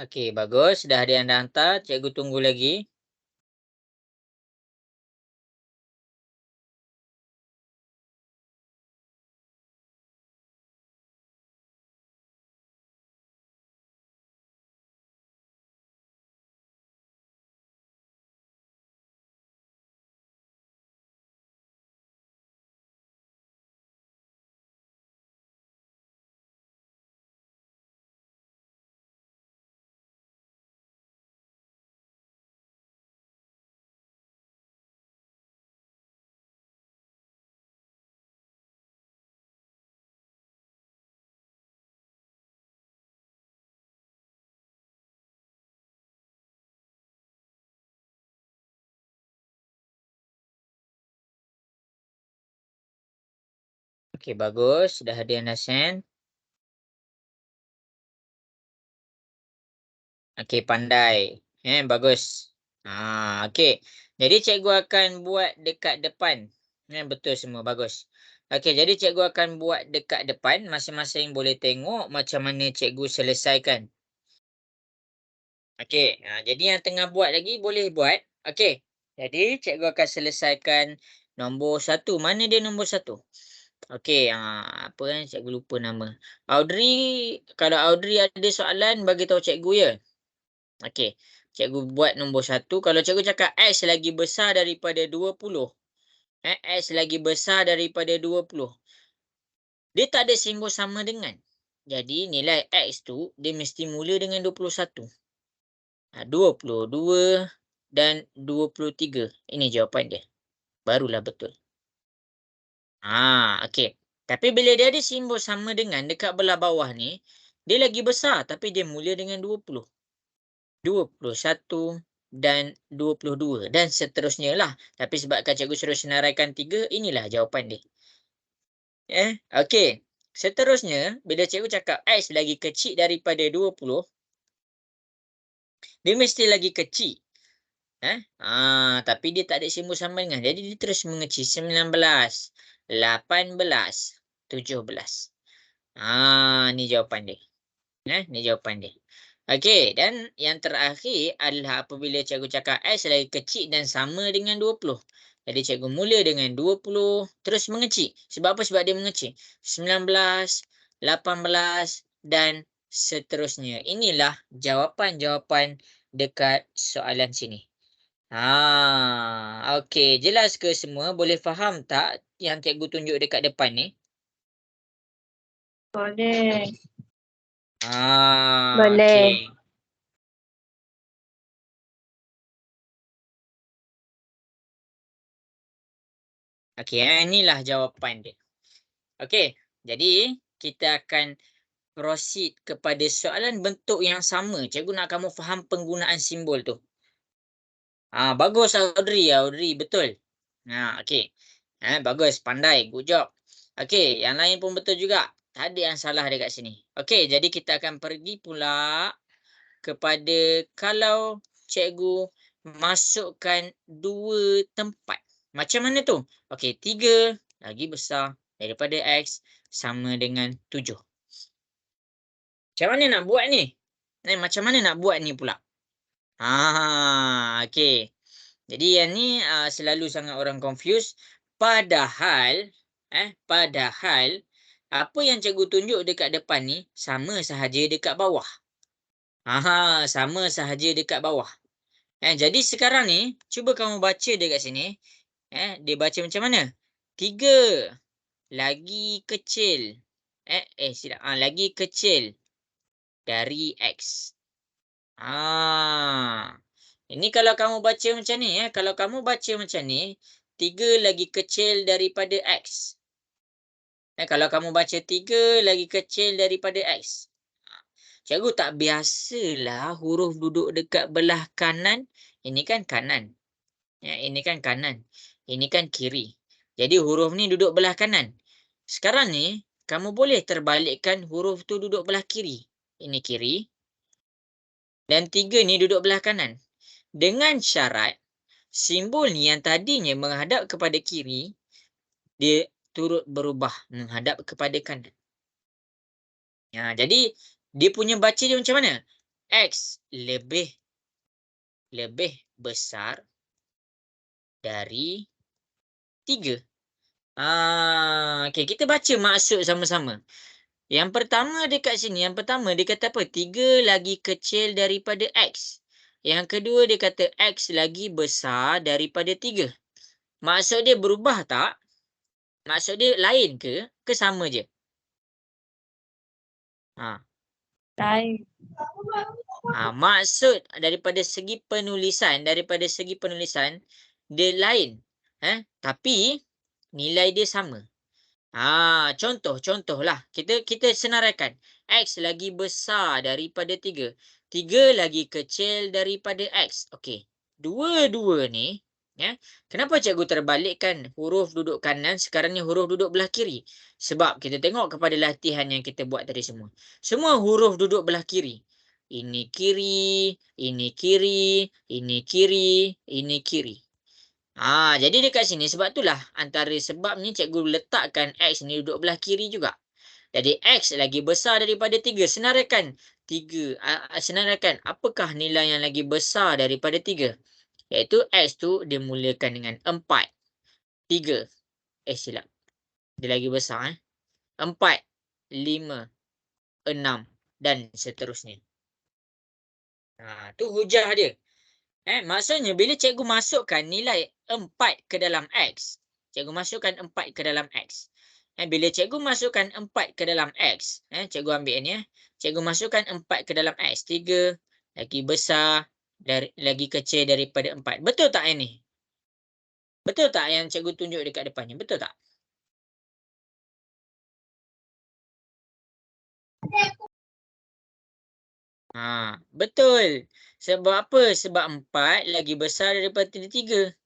Okey, bagus. Dah ada yang dah hantar. Cikgu tunggu lagi. Okey, bagus. Dah ada yang dah send. Okey, pandai. Bagus. Okey. Jadi cikgu akan buat dekat depan. Betul semua. Bagus. Okey, jadi cikgu akan buat dekat depan. Masing-masing boleh tengok macam mana cikgu selesaikan. Okey. Jadi yang tengah buat lagi boleh buat. Okey. Jadi cikgu akan selesaikan nombor 1. Mana dia nombor 1? Okey. Apa cikgu lupa nama. Audrey. Kalau Audrey ada soalan, bagi tahu cikgu ya. Okey. Cikgu buat nombor 1. Kalau cikgu cakap X lagi besar daripada 20. X lagi besar daripada 20. Dia tak ada simbol sama dengan. Jadi nilai X tu dia mesti mula dengan 21. 22 dan 23. Ini jawapan dia. Barulah betul. Okey. Tapi bila dia ada simbol sama dengan dekat belah bawah ni, dia lagi besar tapi dia mula dengan 20. 21 dan 22 dan seterusnya lah. Tapi sebabkan cikgu suruh senaraikan 3, inilah jawapan dia. Okey. Seterusnya, bila cikgu cakap X lagi kecil daripada 20, dia mesti lagi kecil. Tapi dia tak ada simbol sama dengan. Jadi dia terus mengecil. 19, 18, 17. Ni jawapan dia. Ni jawapan dia. Okey, dan yang terakhir adalah apabila cikgu cakap X lagi kecil dan sama dengan 20. Jadi cikgu mula dengan 20 terus mengecil. Sebab apa? Sebab dia mengecil. 19, 18 dan seterusnya. Inilah jawapan-jawapan dekat soalan sini. Okey, jelas ke semua? Boleh faham tak yang cikgu tunjuk dekat depan ni? Boleh. Boleh. Okey. Okey, inilah jawapan dia. Okey, jadi kita akan proceed kepada soalan bentuk yang sama. Cikgu nak kamu faham penggunaan simbol tu. Bagus Audrey, Audrey betul. Okey. Bagus, pandai, good job. Okey, yang lain pun betul juga. Tak ada yang salah dekat sini. Okey, jadi kita akan pergi pula kepada kalau cikgu masukkan 2 tempat. Macam mana tu? Okey, 3 lagi besar daripada X sama dengan 7. Macam mana nak buat ni? Macam mana nak buat ni pula? Okey. Jadi yang ni selalu sangat orang confuse. Padahal apa yang cikgu tunjuk dekat depan ni sama sahaja dekat bawah. Sama sahaja dekat bawah. Jadi sekarang ni cuba kamu baca dekat sini. Dia baca macam mana? 3 lagi kecil. Silap. Lagi kecil dari X. Ini kalau kamu baca macam ni. Kalau kamu baca macam ni, 3 lagi kecil daripada X. Kalau kamu baca 3 lagi kecil daripada X. Cikgu tak biasalah huruf duduk dekat belah kanan. Ini kan kanan. Ini kan kanan. Ini kan kiri. Jadi huruf ni duduk belah kanan. Sekarang ni, kamu boleh terbalikkan huruf tu duduk belah kiri. Ini kiri. Dan 3 ni duduk belah kanan. Dengan syarat, simbol ni yang tadinya menghadap kepada kiri, dia turut berubah menghadap kepada kanan. Jadi, dia punya baca dia macam mana? X lebih besar dari 3. Okay, kita baca maksud sama-sama. Yang pertama dekat sini, dia kata apa? 3 lagi kecil daripada X. Yang kedua dia kata X lagi besar daripada 3. Maksud dia berubah tak? Maksud dia lain ke? Ke sama je? Lain. Maksud daripada segi penulisan, dia lain. Tapi nilai dia sama. Contohlah. Kita senaraikan. X lagi besar daripada 3. 3 lagi kecil daripada X. Okey. Dua-dua ni, kenapa cikgu terbalikkan huruf duduk kanan, sekarang ni huruf duduk belah kiri? Sebab kita tengok kepada latihan yang kita buat tadi semua. Semua huruf duduk belah kiri. Ini kiri, ini kiri, ini kiri, ini kiri. Jadi dekat sini sebab itulah antara sebab ni cikgu letakkan X ni duduk belah kiri juga. Jadi X lagi besar daripada 3. Senaraikan 3. Senaraikan apakah nilai yang lagi besar daripada 3? Iaitu X tu dimulakan dengan 4. 3. Silap. Dia lagi besar. 4, 5, 6 dan seterusnya. Tu hujah dia. Maksudnya bila cikgu masukkan nilai 4 ke dalam X. Cikgu masukkan 4 ke dalam X. Bila cikgu masukkan 4 ke dalam X. Cikgu ambil ni. Cikgu masukkan 4 ke dalam X. 3 lagi besar, lagi kecil daripada 4. Betul tak ini? Betul tak yang cikgu tunjuk dekat depan ni? Betul tak? Betul. Sebab apa? Sebab 4 lagi besar daripada 3.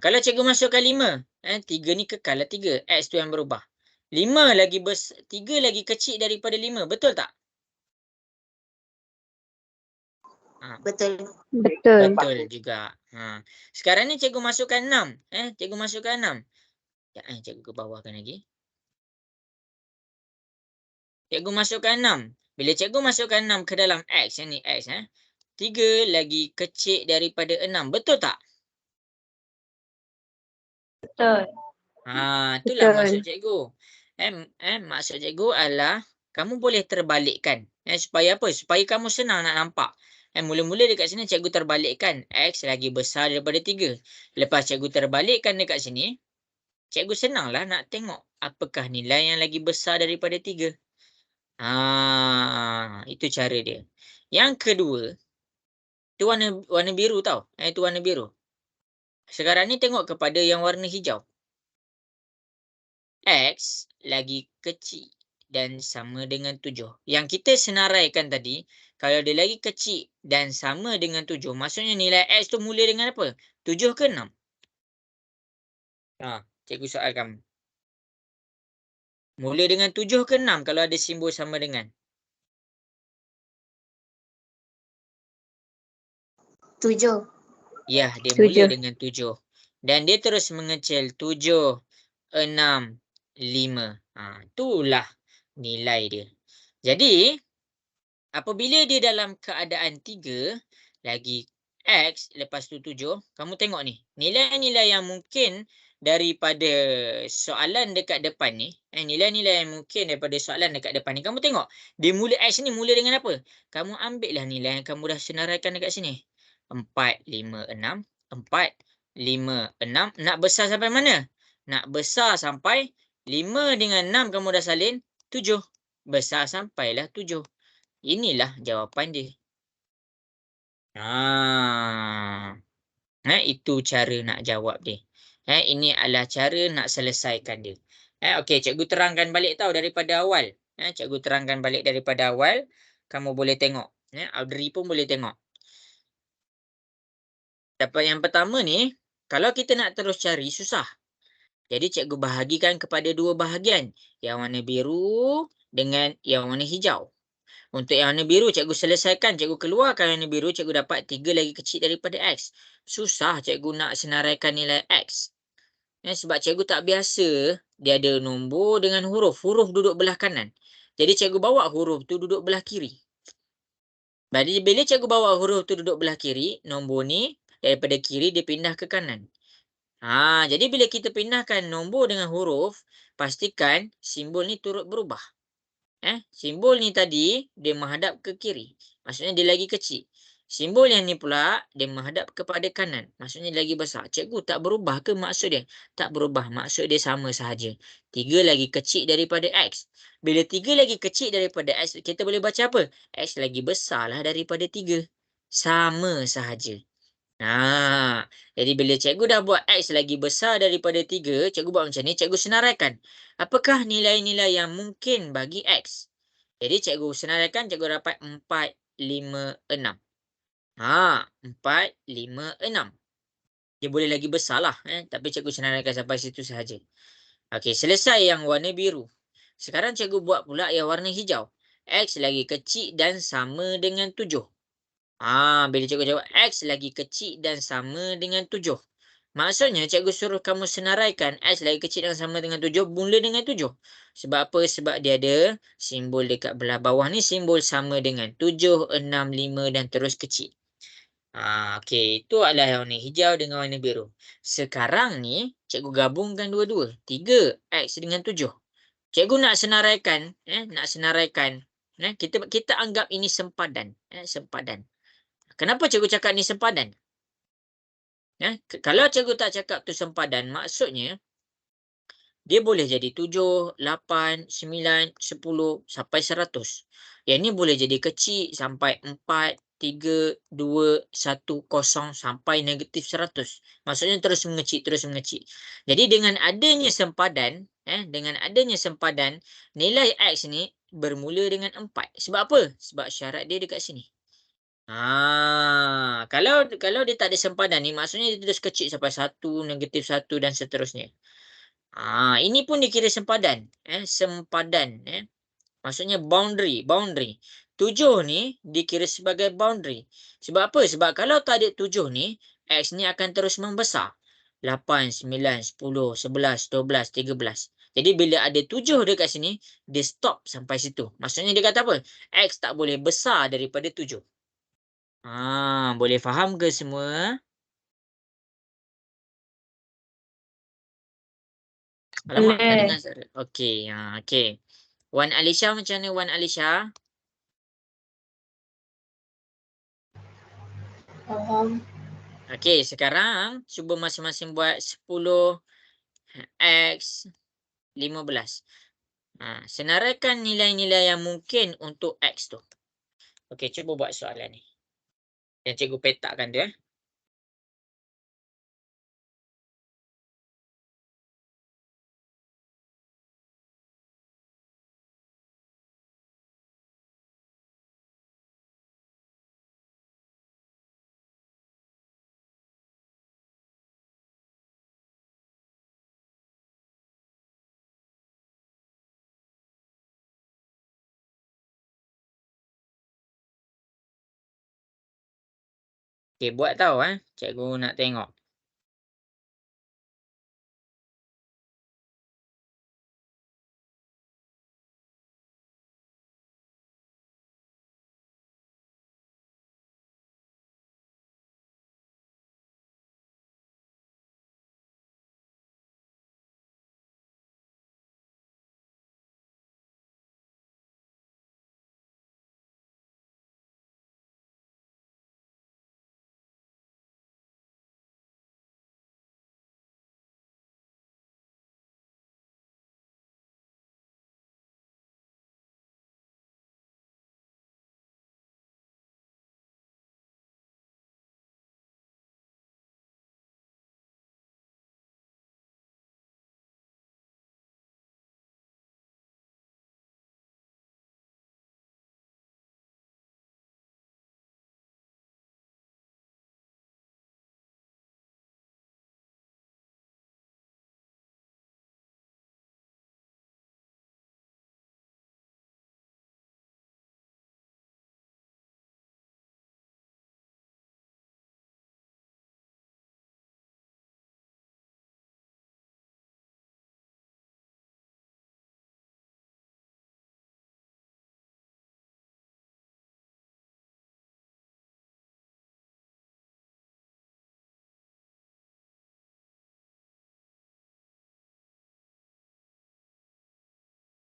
Kalau cikgu masukkan 5, 3 ni kekal lah 3. X tu yang berubah. 5 lagi 3 lagi kecil daripada 5. Betul tak? Betul. Betul. Betul juga. Sekarang ni cikgu masukkan 6. Cikgu masukkan 6. Ya, cikgu bawahkan lagi. Cikgu masukkan 6. Bila cikgu masukkan 6 ke dalam X, yang ni X. 3 lagi kecil daripada 6. Betul tak? Betul. Itulah Betul. maksud cikgu. Maksud cikgu adalah kamu boleh terbalikkan. Supaya apa? Supaya kamu senang nak nampak. Mula-mula dekat sini cikgu terbalikkan. X lagi besar daripada 3. Lepas cikgu terbalikkan dekat sini, cikgu senanglah nak tengok apakah nilai yang lagi besar daripada 3. Itu cara dia. Yang kedua, tu warna biru tau. Itu warna biru. Sekarang ni tengok kepada yang warna hijau. X lagi kecil dan sama dengan 7. Yang kita senaraikan tadi, kalau dia lagi kecil dan sama dengan 7, maksudnya nilai X tu mula dengan apa? 7 ke 6? Cikgu soal kamu. Mula dengan 7 ke 6 kalau ada simbol sama dengan? 7. Ya, dia 7. mula dengan 7. Dan dia terus mengecil 7, 6, 5. Itulah nilai dia. Jadi, apabila dia dalam keadaan 3 lagi X lepas tu 7, kamu tengok ni. Nilai-nilai yang mungkin daripada soalan dekat depan ni, nilai-nilai yang mungkin daripada soalan dekat depan ni, kamu tengok. Dia mula X ni mula dengan apa? Kamu ambil lah nilai yang kamu dah senaraikan dekat sini. 4, 5, 6. 4, 5, 6. Nak besar sampai mana? Nak besar sampai 5 dengan 6 kamu dah salin 7. Besar sampailah 7. Inilah jawapan dia. Itu cara nak jawab dia. Ini adalah cara nak selesaikan dia. Okey, cikgu terangkan balik tau daripada awal. Cikgu terangkan balik daripada awal. Kamu boleh tengok. Audrey pun boleh tengok. Dapat yang pertama ni, kalau kita nak terus cari, susah. Jadi cikgu bahagikan kepada 2 bahagian. Yang warna biru dengan yang warna hijau. Untuk yang warna biru, cikgu selesaikan. Cikgu keluarkan warna biru, cikgu dapat 3 lagi kecil daripada X. Susah cikgu nak senaraikan nilai X. Sebab cikgu tak biasa, dia ada nombor dengan huruf. Huruf duduk belah kanan. Jadi cikgu bawa huruf tu duduk belah kiri. Bila cikgu bawa huruf tu duduk belah kiri, nombor ni daripada kiri dia pindah ke kanan. Jadi bila kita pindahkan nombor dengan huruf, pastikan simbol ni turut berubah. Simbol ni tadi dia menghadap ke kiri. Maksudnya dia lagi kecil. Simbol yang ni pula dia menghadap kepada kanan. Maksudnya dia lagi besar. Cikgu tak berubah ke maksud dia? Tak berubah. Maksud dia sama sahaja. 3 lagi kecil daripada X. Bila 3 lagi kecil daripada X, kita boleh baca apa? X lagi besarlah daripada 3. Sama sahaja. Jadi bila cikgu dah buat X lagi besar daripada 3, cikgu buat macam ni, cikgu senaraikan. Apakah nilai-nilai yang mungkin bagi X? Jadi cikgu senaraikan, cikgu dapat 4, 5, 6. 4, 5, 6. Dia boleh lagi besar lah. Tapi cikgu senaraikan sampai situ sahaja. Okey, selesai yang warna biru. Sekarang cikgu buat pula yang warna hijau. X lagi kecil dan sama dengan 7. Bila cikgu jawab X lagi kecil dan sama dengan 7. Maksudnya cikgu suruh kamu senaraikan X lagi kecil dan sama dengan 7 mula dengan 7. Sebab apa? Sebab dia ada simbol dekat belah bawah ni, simbol sama dengan 7, 6, 5 dan terus kecil. Okey, itu adalah warna hijau dengan warna biru. Sekarang ni cikgu gabungkan dua-dua. 3 X dengan 7. Cikgu nak senaraikan, kita anggap ini sempadan, sempadan. Kenapa cikgu cakap ni sempadan? Kalau cikgu tak cakap tu sempadan, maksudnya dia boleh jadi 7, 8, 9, 10 sampai 100. Yang ni boleh jadi kecil sampai 4, 3, 2, 1, 0 sampai negatif 100. Maksudnya terus mengecil, terus mengecil. Jadi dengan adanya sempadan, nilai X ni bermula dengan 4. Sebab apa? Sebab syarat dia dekat sini. Kalau dia tak ada sempadan ni, maksudnya dia terus kecil sampai 1, negatif 1 dan seterusnya. Ini pun dikira sempadan. Sempadan. Maksudnya boundary. 7 ni dikira sebagai boundary. Sebab apa? Sebab kalau tak ada 7 ni, X ni akan terus membesar. 8, 9, 10, 11, 12, 13. Jadi bila ada 7 dekat sini, dia stop sampai situ. Maksudnya dia kata apa? X tak boleh besar daripada 7. Boleh faham ke semua? Alamak, tak Boleh. dengar suara. Okey, okey. Wan Alisha macam mana Wan Alisha? Faham. Okey, sekarang cuba masing-masing buat 10 X 15. Senaraikan nilai-nilai yang mungkin untuk X tu. Okey, cuba buat soalan ni. Yang cikgu petakkan dia. Okey, buat tau Cikgu nak tengok.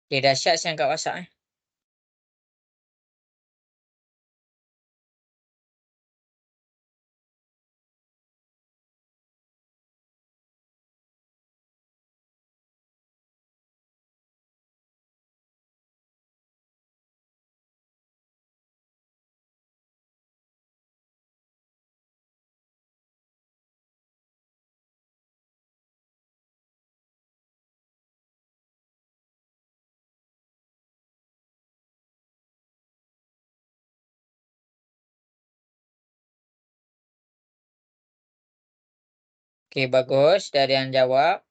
Okey, dahsyat saya angkat WhatsApp Okey, bagus. Dari yang jawab.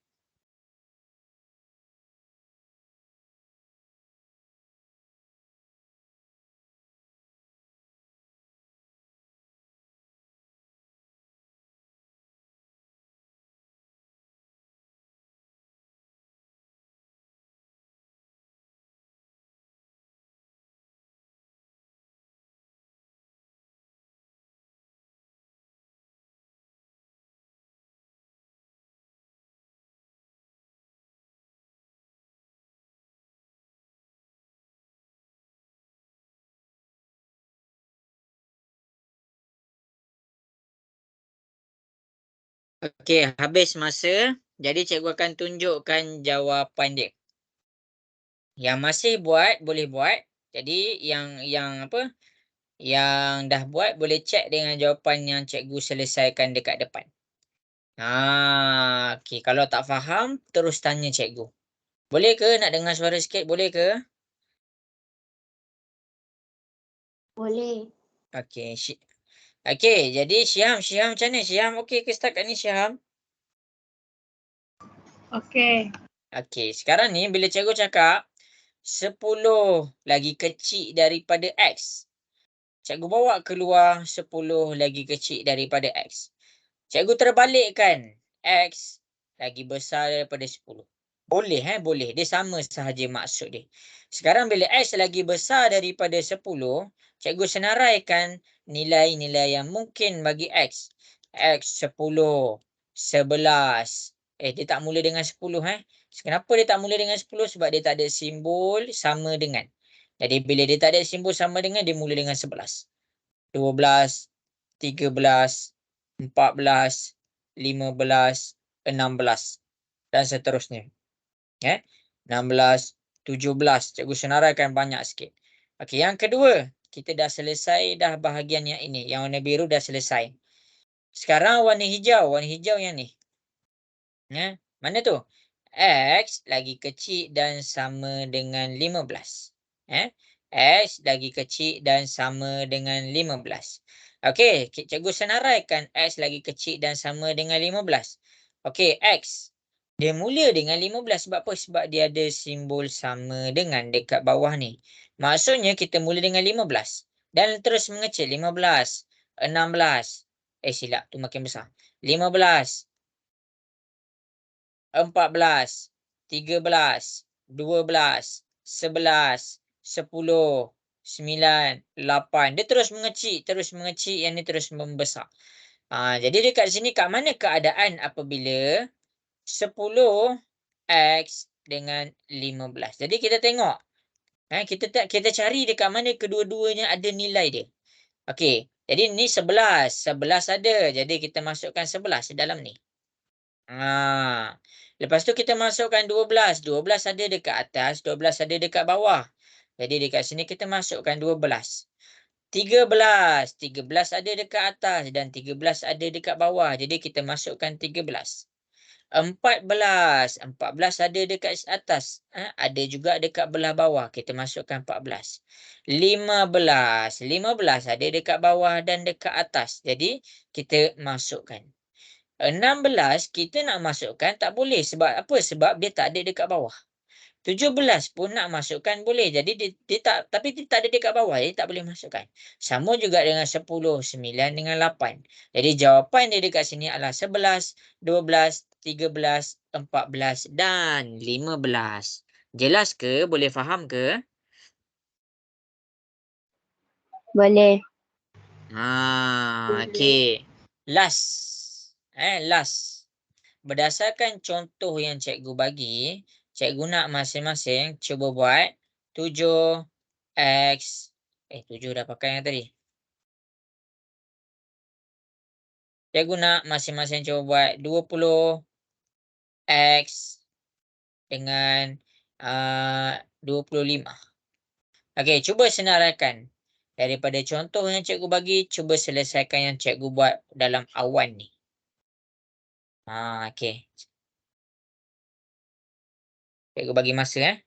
Okey, habis masa. Jadi cikgu akan tunjukkan jawapan dia. Yang masih buat, boleh buat. Jadi yang apa? Yang dah buat boleh cek dengan jawapan yang cikgu selesaikan dekat depan. Okey. Kalau tak faham, terus tanya cikgu. Boleh ke nak dengar suara sikit? Boleh ke? Boleh. Okey. Okey, jadi Syiham macam ni? Syiham okey ke start kat ni Syiham? Okey. Okey, sekarang ni bila cikgu cakap 10 lagi kecil daripada X. Cikgu bawa keluar 10 lagi kecil daripada X. Cikgu terbalikkan X lagi besar daripada 10. Boleh, boleh. Dia sama sahaja maksud dia. Sekarang bila X lagi besar daripada 10, cikgu senaraikan nilai-nilai yang mungkin bagi X. X 10, 11. Dia tak mula dengan 10, Kenapa dia tak mula dengan 10? Sebab dia tak ada simbol sama dengan. Jadi bila dia tak ada simbol sama dengan, dia mula dengan 11. 12, 13, 14, 15, 16 dan seterusnya. 16, 17. Cikgu senaraikan banyak sikit. Okey, yang kedua, kita dah selesai dah bahagian yang ini. Yang warna biru dah selesai. Sekarang warna hijau. Warna hijau yang ni. Mana tu? X lagi kecil dan sama dengan 15. X lagi kecil dan sama dengan 15. Okey, cikgu senaraikan X lagi kecil dan sama dengan 15. Okey, X. Dia mula dengan 15 sebab apa? Sebab dia ada simbol sama dengan dekat bawah ni. Maksudnya kita mula dengan 15. Dan terus mengecil. 15, 16. Silap. Tu makin besar. 15, 14, 13, 12, 11, 10, 9, 8. Dia terus mengecil. Yang ni terus membesar. Jadi dekat sini kat mana keadaan apabila 10 X dengan 15. Jadi kita tengok. Kita cari dekat mana kedua-duanya ada nilai dia. Okey. Jadi ni 11. 11 ada. Jadi kita masukkan 11 dalam ni. Lepas tu kita masukkan 12. 12 ada dekat atas. 12 ada dekat bawah. Jadi dekat sini kita masukkan 12. 13. 13 ada dekat atas. Dan 13 ada dekat bawah. Jadi kita masukkan 13. 14. 14 ada dekat atas. Ada juga dekat belah bawah. Kita masukkan 14. 15. 15 ada dekat bawah dan dekat atas. Jadi kita masukkan. 16 kita nak masukkan tak boleh. Sebab apa? Sebab dia tak ada dekat bawah. 17 pun nak masukkan boleh. Jadi dia tak, tapi dia tak ada dekat bawah. Jadi tak boleh masukkan. Sama juga dengan 10, 9 dengan 8. Jadi jawapan dia dekat sini adalah 11, 12, 13, 14 dan 15. Jelas ke? Boleh faham ke? Boleh. Okey. Last. Berdasarkan contoh yang cikgu bagi, cikgu nak masing-masing cuba buat 7X. 7 dah pakai yang tadi. Cikgu nak masing-masing cuba buat 20X dengan 25. Okey, cuba senaraikan. Daripada contoh yang cikgu bagi, cuba selesaikan yang cikgu buat dalam awan ni. Okey. Cikgu bagi masa.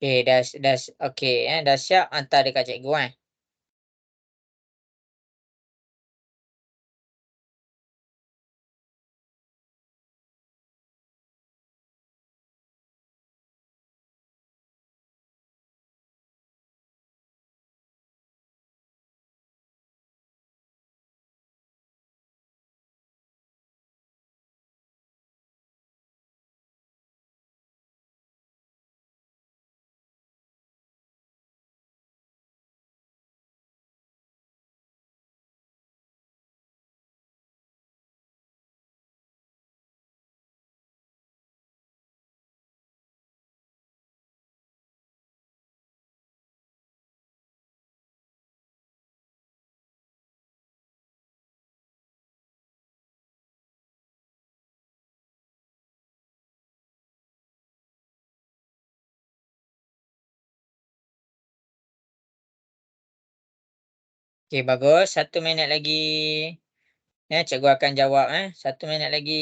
Okey, dah okey dah siap hantar dekat cikgu Okey, bagus. 1 minit lagi. Cikgu akan jawab 1 minit lagi.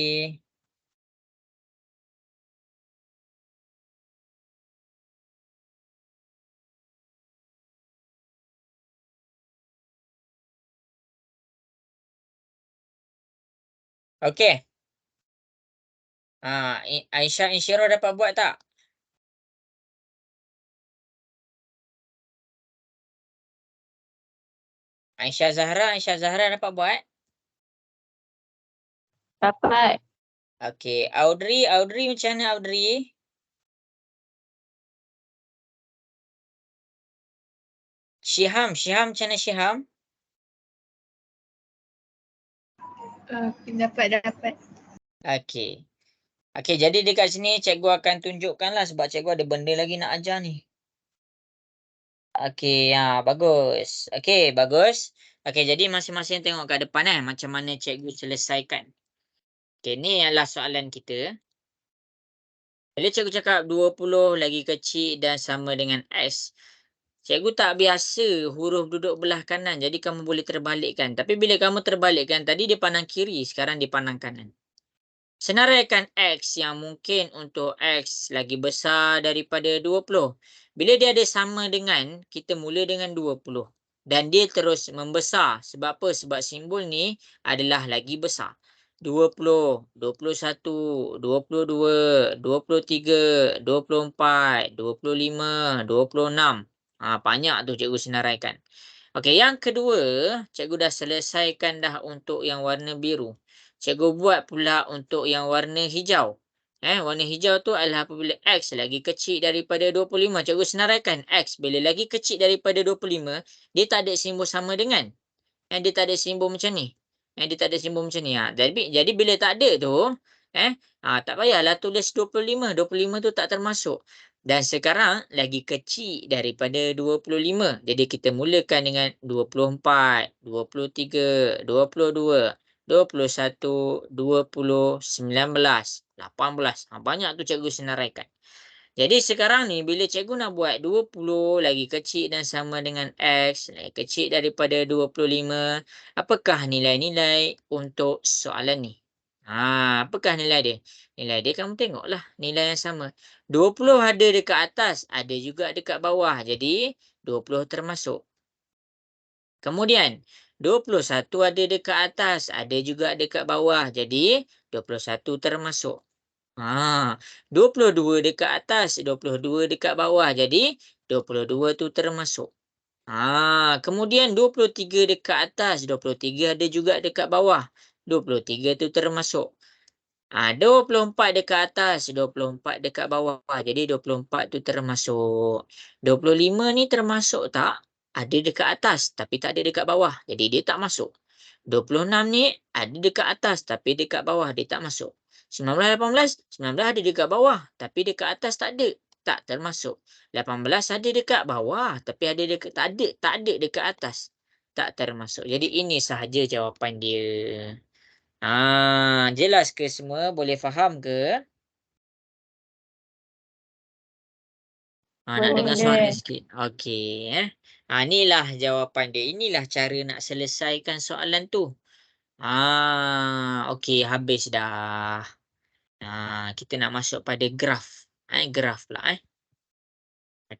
Okey. Aisyah Insyirah dapat buat tak? Aisyah Zahra dapat buat? Dapat. Okey, Audrey macam mana Audrey? Syiham macam mana Syiham? Dapat. Okey. Okey, jadi dekat sini cikgu akan tunjukkanlah sebab cikgu ada benda lagi nak ajar ni. Okey, bagus. Okey, bagus. Okey, jadi masing-masing tengok kat depan macam mana cikgu selesaikan. Okey, ni adalah soalan kita. Bila cikgu cakap 20 lagi kecil dan sama dengan X. Cikgu tak biasa huruf duduk belah kanan. Jadi kamu boleh terbalikkan. Tapi bila kamu terbalikkan, tadi dia pandang kiri, sekarang dia pandang kanan. Senaraikan X yang mungkin untuk X lagi besar daripada 20. Bila dia ada sama dengan, kita mula dengan 20. Dan dia terus membesar. Sebab apa? Sebab simbol ni adalah lagi besar. 20, 21, 22, 23, 24, 25, 26. Banyak tu cikgu senaraikan. Okey, yang kedua, cikgu dah selesaikan dah untuk yang warna biru. Cikgu buat pula untuk yang warna hijau. Warna hijau tu adalah apabila X lagi kecil daripada 25. Cikgu senaraikan X bila lagi kecil daripada 25, dia tak ada simbol sama dengan. Dia tak ada simbol macam ni. Dia tak ada simbol macam ni. Jadi bila tak ada tu, tak payahlah tulis 25. 25 tu tak termasuk. Dan sekarang lagi kecil daripada 25. Jadi kita mulakan dengan 24, 23, 22, 21, 20, 19, 18. Banyak tu cikgu senaraikan. Jadi sekarang ni bila cikgu nak buat 20 lagi kecil dan sama dengan X lagi kecil daripada 25, apakah nilai-nilai untuk soalan ni? Apakah nilai dia? Nilai dia kamu tengoklah nilai yang sama. 20 ada dekat atas, ada juga dekat bawah. Jadi 20 termasuk. Kemudian 21 ada dekat atas, ada juga dekat bawah. Jadi 21 termasuk. 22 dekat atas, 22 dekat bawah. Jadi 22 tu termasuk. Kemudian 23 dekat atas, 23 ada juga dekat bawah. 23 tu termasuk. 24 dekat atas, 24 dekat bawah. Jadi 24 tu termasuk. 25 ni termasuk tak? Ada dekat atas tapi tak ada dekat bawah. Jadi dia tak masuk. 26 ni ada dekat atas tapi dekat bawah dia tak masuk. 19, 18, 19 ada dekat bawah tapi dekat atas tak ada. Tak termasuk. 18 ada dekat bawah tapi tak ada dekat atas. Tak termasuk. Jadi ini sahaja jawapan dia. Jelas ke semua? Boleh faham ke? Nak dengar suara Boleh. sikit. Okey, inilah jawapan dia. Inilah cara nak selesaikan soalan tu. Okey, habis dah. Kita nak masuk pada graf. Graf pula,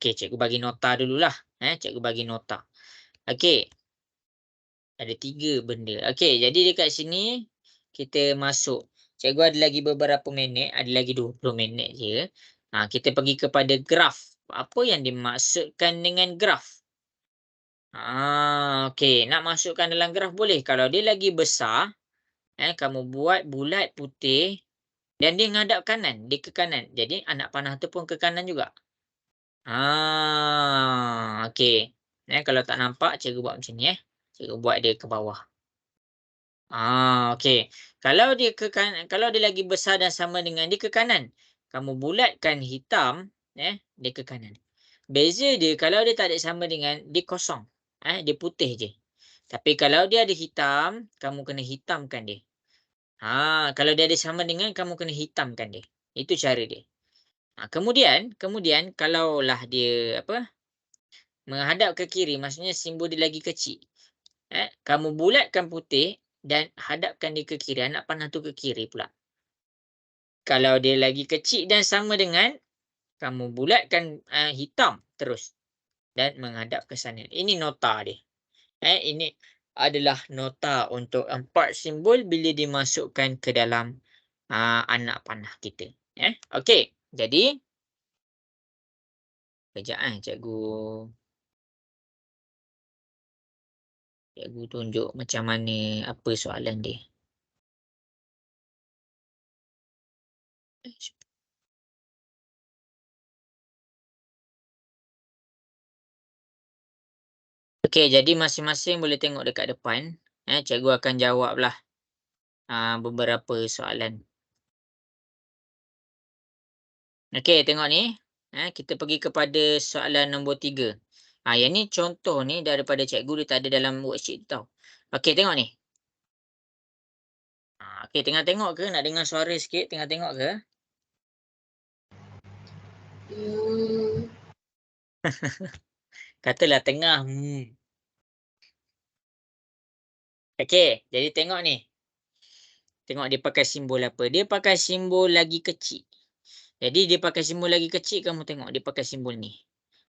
Okey, cikgu bagi nota dululah. Cikgu bagi nota. Okey. Ada 3 benda. Okey, jadi dekat sini kita masuk. Cikgu ada lagi beberapa minit, ada lagi 20 minit je. Kita pergi kepada graf. Apa yang dimaksudkan dengan graf? Okey, nak masukkan dalam graf boleh. Kalau dia lagi besar, kamu buat bulat putih dan dia ngadap kanan, dia ke kanan. Jadi anak panah tu pun ke kanan juga. Okey. Kalau tak nampak, cikgu buat macam ni. Cikgu buat dia ke bawah. Okey. Kalau dia ke kanan, kalau dia lagi besar dan sama dengan dia ke kanan, kamu bulatkan hitam, dia ke kanan. Beza dia kalau dia tak ada sama dengan dia kosong, dia putih je. Tapi kalau dia ada hitam, kamu kena hitamkan dia. Kalau dia ada sama dengan, kamu kena hitamkan dia. Itu cara dia. Kemudian kalaulah dia menghadap ke kiri, maksudnya simbol dia lagi kecil. Kamu bulatkan putih dan hadapkan dia ke kiri. Anak panah tu ke kiri pula. Kalau dia lagi kecil dan sama dengan, kamu bulatkan hitam terus dan menghadap ke sana. Ini nota dia. Ini adalah nota untuk 4 simbol bila dimasukkan ke dalam anak panah kita. Okey. Jadi, kejap cikgu tunjuk macam mana apa soalan dia. Okey, jadi masing-masing boleh tengok dekat depan. Cikgu akan jawablah beberapa soalan. Okey, tengok ni. Kita pergi kepada soalan nombor 3. Yang ni contoh ni daripada cikgu, dia tak ada dalam worksheet tau. Okey, tengok ni. Okey, tengah tengok ke? Nak dengar suara sikit? Tengah tengok ke? Katalah tengah. Okey, jadi tengok ni. Tengok dia pakai simbol apa. Dia pakai simbol lagi kecil. Jadi dia pakai simbol lagi kecil, kamu tengok dia pakai simbol ni.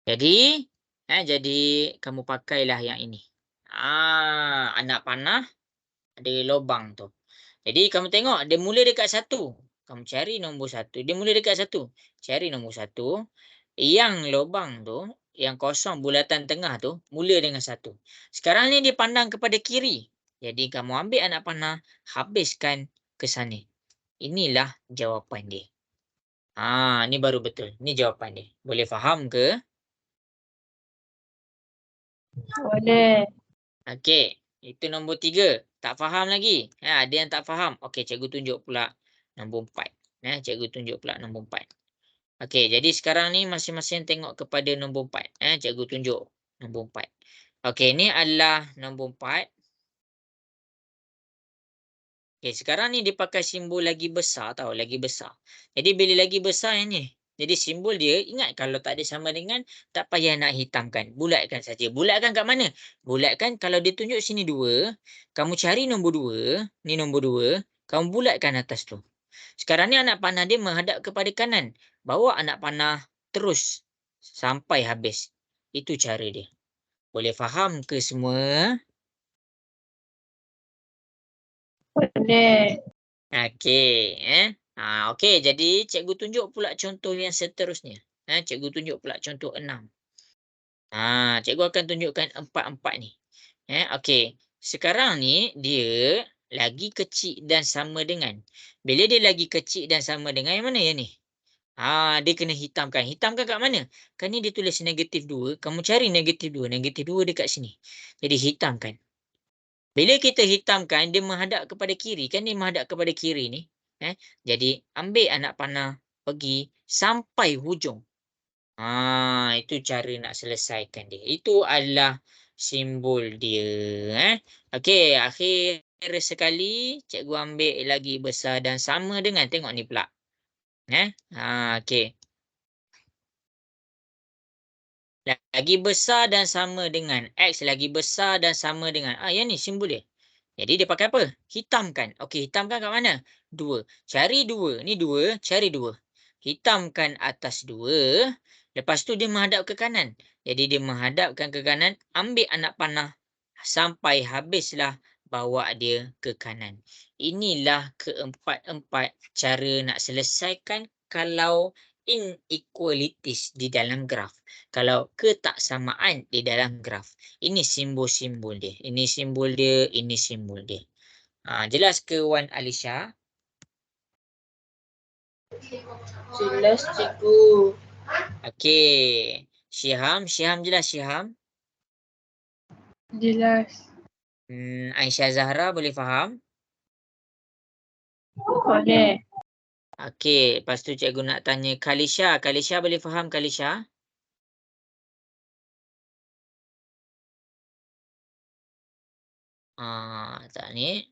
Jadi, jadi kamu pakailah yang ini. Anak panah ada lubang tu. Jadi kamu tengok dia mula dekat 1. Kamu cari nombor 1. Dia mula dekat 1. Cari nombor 1. Yang lubang tu, yang kosong bulatan tengah tu, mula dengan 1. Sekarang ni dia pandang kepada kiri. Jadi kamu ambil anak panah, habiskan ke sana. Inilah jawapan dia. Ni baru betul. Ni jawapan dia. Boleh faham ke? Boleh. Okey. Itu nombor 3. Tak faham lagi? Ada yang tak faham? Okey, cikgu tunjuk pula nombor 4. Cikgu tunjuk pula nombor 4. Okey, jadi sekarang ni masing-masing tengok kepada nombor 4. Cikgu tunjuk nombor 4. Okey, ni adalah nombor 4. Okey, sekarang ni dia pakai simbol lagi besar tau, lagi besar. Jadi bila lagi besar yang ni, jadi simbol dia, ingat kalau tak ada sama dengan, tak payah nak hitamkan. Bulatkan saja. Bulatkan kat mana? Bulatkan kalau dia tunjuk sini 2, kamu cari nombor 2, ni nombor 2, kamu bulatkan atas tu. Sekarang ni anak panah dia menghadap kepada kanan. Bawa anak panah terus sampai habis. Itu cara dia. Boleh faham ke semua? Boleh. Okey, okey, jadi cikgu tunjuk pula contoh yang seterusnya. Cikgu tunjuk pula contoh 6. Cikgu akan tunjukkan 4 ni. Okey. Sekarang ni dia lagi kecil dan sama dengan. Bila dia lagi kecil dan sama dengan, yang mana yang ni? Dia kena hitamkan. Hitamkan kat mana? Kan ni dia tulis -2. Kamu cari -2. -2 dekat sini. Jadi hitamkan. Bila kita hitamkan, dia menghadap kepada kiri. Kan dia menghadap kepada kiri ni. Jadi, ambil anak panah, pergi sampai hujung. Itu cara nak selesaikan dia. Itu adalah simbol dia. Okey, akhir sekali, cikgu ambil lagi besar dan sama dengan. Tengok ni pula. Okey. Lagi besar dan sama dengan. X lagi besar dan sama dengan. Yang ni simbol dia. Jadi dia pakai apa? Hitamkan. Okey, hitamkan kat mana? 2. Cari 2. Ni 2, cari 2. Hitamkan atas 2. Lepas tu dia menghadap ke kanan. Jadi dia menghadapkan ke kanan, ambil anak panah sampai habislah bawa dia ke kanan. Inilah keempat-empat cara nak selesaikan kalau inequalities di dalam graf. Kalau ketaksamaan di dalam graf. Ini simbol-simbol dia. Ini simbol dia, ini simbol dia. Jelas ke Wan Alisha? Jelas cikgu. Okey. Syiham jelas Syiham? Jelas. Aisyah Zahra boleh faham? Boleh. Okey, lepas tu cikgu nak tanya Kalisha. Kalisha boleh faham Kalisha? Tak ni.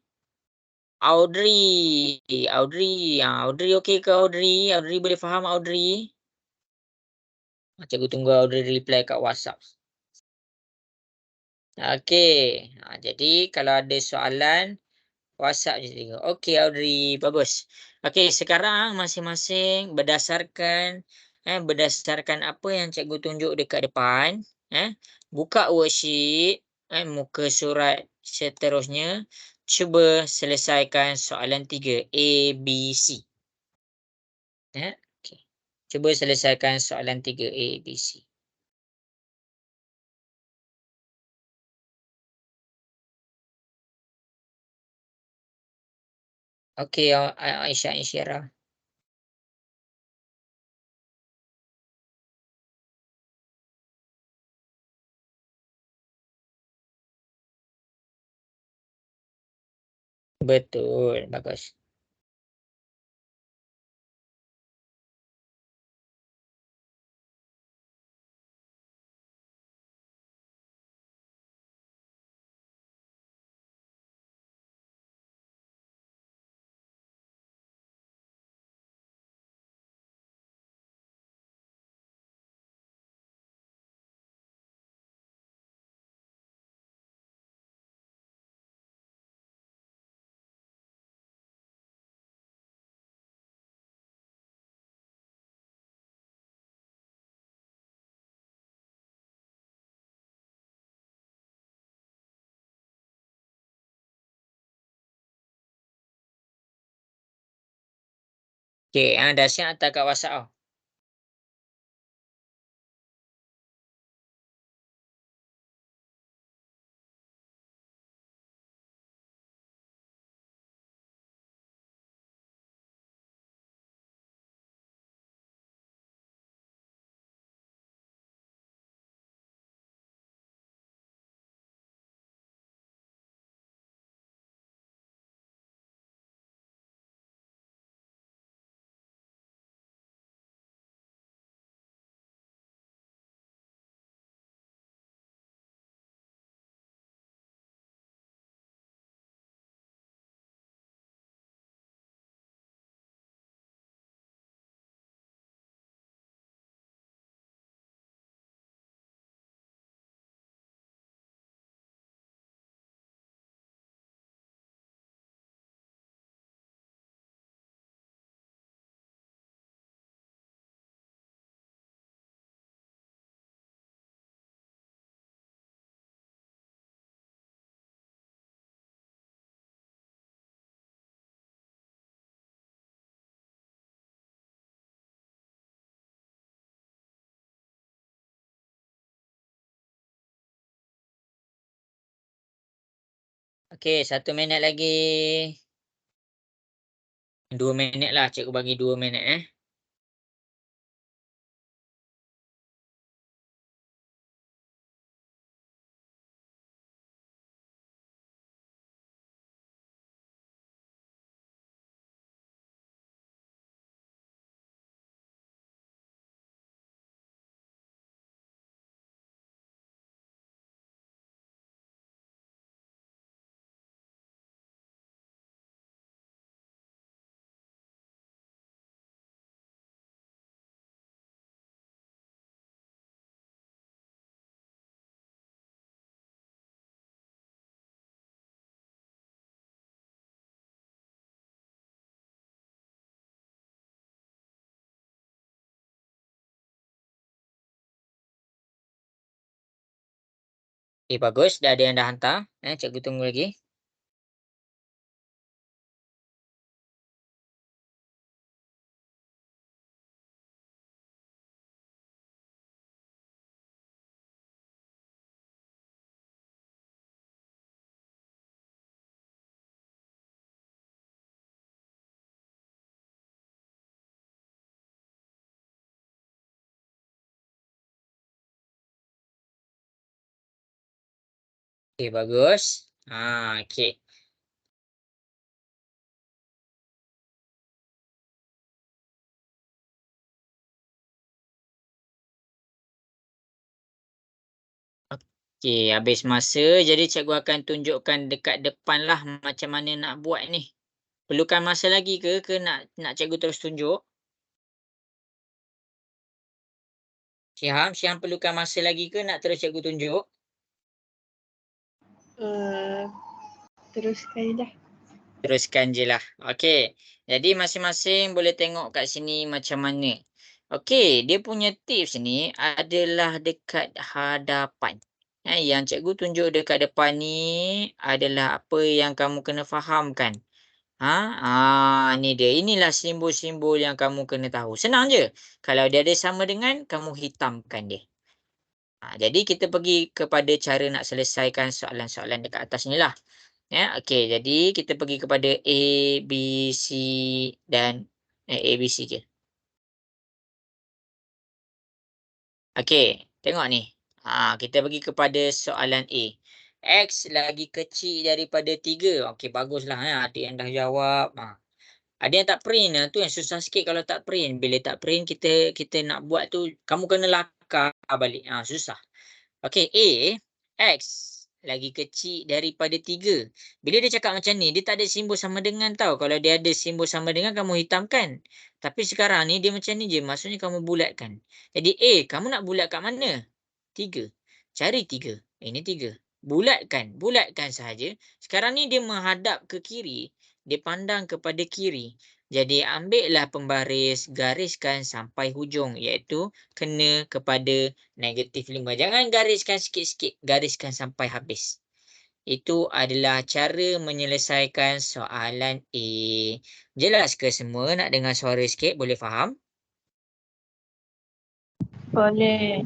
Audrey. Audrey okey ke Audrey? Audrey boleh faham Audrey? Cikgu tunggu Audrey reply kat WhatsApp. Okey. Jadi kalau ada soalan WhatsApp je tengok. Okey Audrey, bagus. Okey, sekarang masing-masing berdasarkan apa yang cikgu tunjuk dekat depan, buka worksheet, muka surat seterusnya, cuba selesaikan soalan 3 A, B, C. Okey. Cuba selesaikan soalan 3 A, B, C. Okey, Aisyah Insyirah. Betul, bagus. Okey, dah siap hantar kat WhatsApp tau. Okey, 1 minit lagi. 2 minit lah. Cikgu bagi 2 minit. Okey, bagus. Dah ada yang dah hantar. Cikgu tunggu lagi. Okey, bagus. Okey. Okey, habis masa. Jadi cikgu akan tunjukkan dekat depan lah macam mana nak buat ni. Perlukan masa lagi ke nak cikgu terus tunjuk? Syiham, Syiham perlukan masa lagi ke nak terus cikgu tunjuk? Teruskan je dah. Teruskan je lah. Okey. Jadi masing-masing boleh tengok kat sini macam mana. Okey, dia punya tips ni adalah dekat hadapan. Yang cikgu tunjuk dekat depan ni adalah apa yang kamu kena fahamkan. Ni dia. Inilah simbol-simbol yang kamu kena tahu. Senang je. Kalau dia ada sama dengan, kamu hitamkan dia. Jadi kita pergi kepada cara nak selesaikan soalan-soalan dekat atas ni lah. Okey. Jadi kita pergi kepada A, B, C dan A, B, C je. Okey, tengok ni. Kita pergi kepada soalan A. X lagi kecil daripada 3. Okey, baguslah. Ada yang dah jawab. Ada yang tak print. Tu yang susah sikit kalau tak print. Bila tak print, kita nak buat tu, kamu kena lakar balik. Susah. Okey, A, X lagi kecil daripada 3. Bila dia cakap macam ni, dia tak ada simbol sama dengan tau. Kalau dia ada simbol sama dengan, kamu hitamkan. Tapi sekarang ni, dia macam ni je. Maksudnya kamu bulatkan. Jadi A, kamu nak bulat kat mana? 3. Cari 3. Ini 3. Bulatkan. Bulatkan sahaja. Sekarang ni dia menghadap ke kiri. Dia pandang kepada kiri. Jadi ambillah pembaris, gariskan sampai hujung, iaitu kena kepada -5. Jangan gariskan sikit-sikit, gariskan sampai habis. Itu adalah cara menyelesaikan soalan A. Jelas ke semua? Nak dengar suara sikit, boleh faham? Boleh.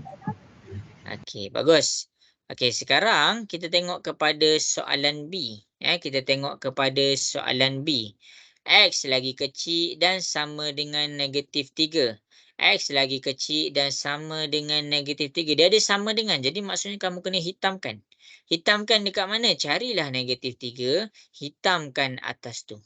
Okey, bagus. Okey, sekarang kita tengok kepada soalan B. Kita tengok kepada soalan B. X lagi kecil dan sama dengan -3. X lagi kecil dan sama dengan -3. Dia ada sama dengan. Jadi maksudnya kamu kena hitamkan. Hitamkan dekat mana? Carilah -3. Hitamkan atas tu.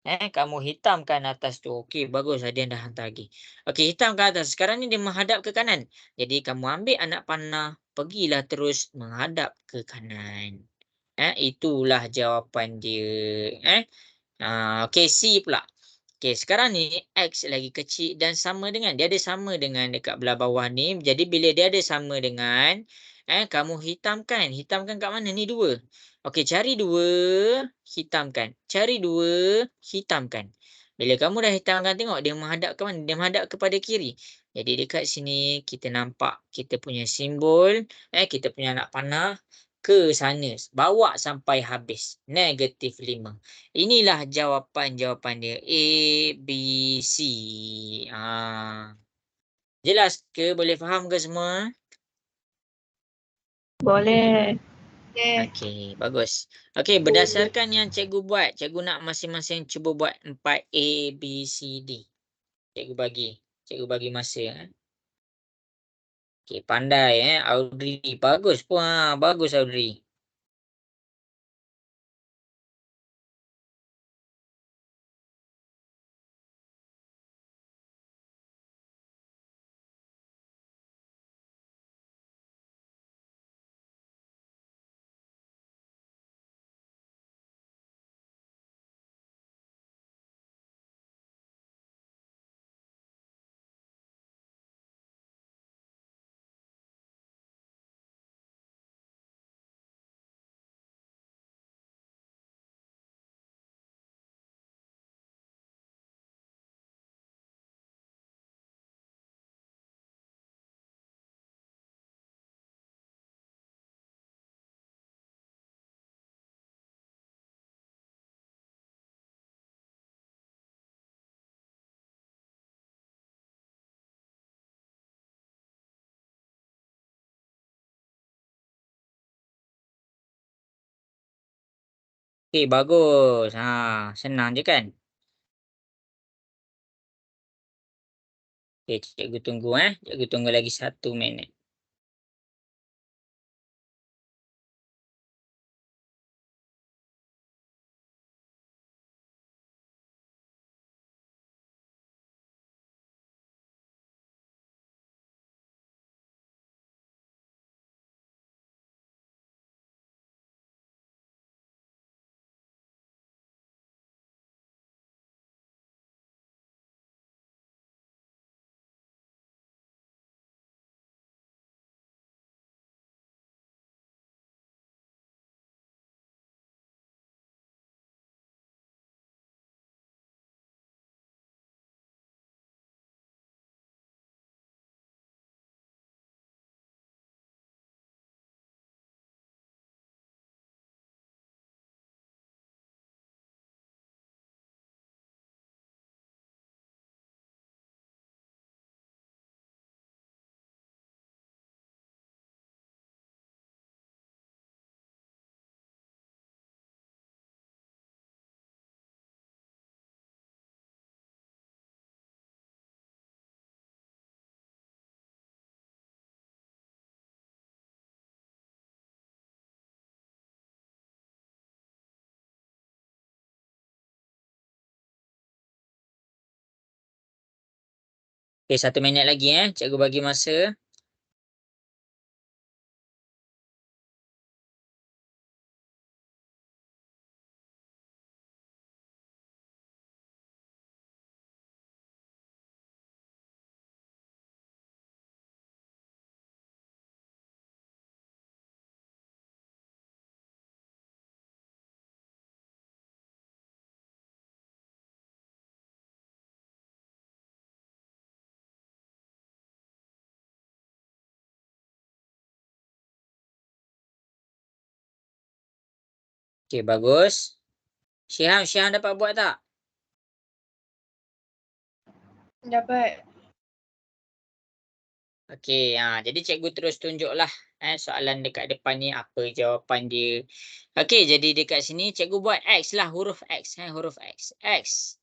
Kamu hitamkan atas tu. Okey, bagus. Ada yang dah hantar lagi. Okey, hitamkan atas. Sekarang ni dia menghadap ke kanan. Jadi kamu ambil anak panah, pergilah terus menghadap ke kanan. Itulah jawapan dia. Okey, C pula. Okey, sekarang ni X lagi kecil dan sama dengan. Dia ada sama dengan dekat belah bawah ni. Jadi bila dia ada sama dengan, kamu hitamkan. Hitamkan kat mana? Ni 2. Okey, cari 2, hitamkan. Cari 2, hitamkan. Bila kamu dah hitamkan, tengok dia menghadap ke mana? Dia menghadap kepada kiri. Jadi dekat sini kita nampak kita punya simbol, kita punya anak panah ke sana. Bawa sampai habis. -5. Inilah jawapan-jawapan dia. A, B, C. Jelas ke? Boleh faham ke semua? Boleh. Okey, bagus. Okey, berdasarkan yang cikgu buat, cikgu nak masing-masing cuba buat 4 A, B, C, D. Cikgu bagi masa. Okey, pandai Audrey. Bagus pun. Bagus Audrey. Okey, bagus. Senang je kan? Okey, cikgu tunggu Cikgu tunggu lagi 1 minit. Okey, 1 minit lagi cikgu bagi masa. Okey, bagus. Syiham dapat buat tak? Dapat. Okey, jadi cikgu terus tunjuklah soalan dekat depan ni apa jawapan dia. Okey, jadi dekat sini cikgu buat X lah, huruf X huruf X. X.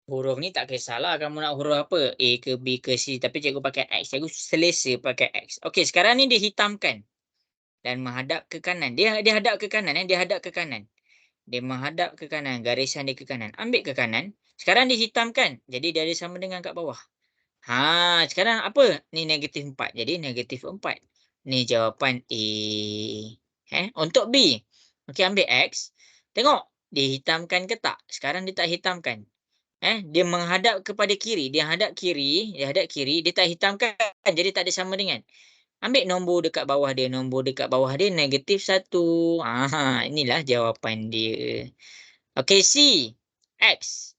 Huruf ni tak kisahlah kamu nak huruf apa, A ke B ke C, tapi cikgu pakai X. Cikgu selesa pakai X. Okey, sekarang ni dia hitamkan dan menghadap ke kanan. Dia hadap ke kanan dia hadap ke kanan. Dia menghadap ke kanan, garisan dia ke kanan. Ambil ke kanan. Sekarang dia hitamkan. Jadi dia ada sama dengan kat bawah. Sekarang apa? Ni -4. Jadi -4. Ni jawapan A. Untuk B. Okey, ambil X. Tengok, dia hitamkan ke tak? Sekarang dia tak hitamkan. Dia menghadap kepada kiri. Dia hadap kiri. Dia tak hitamkan. Jadi tak ada sama dengan. Ambil nombor dekat bawah dia. Nombor dekat bawah dia -1. Inilah jawapan dia. Okey, C. X.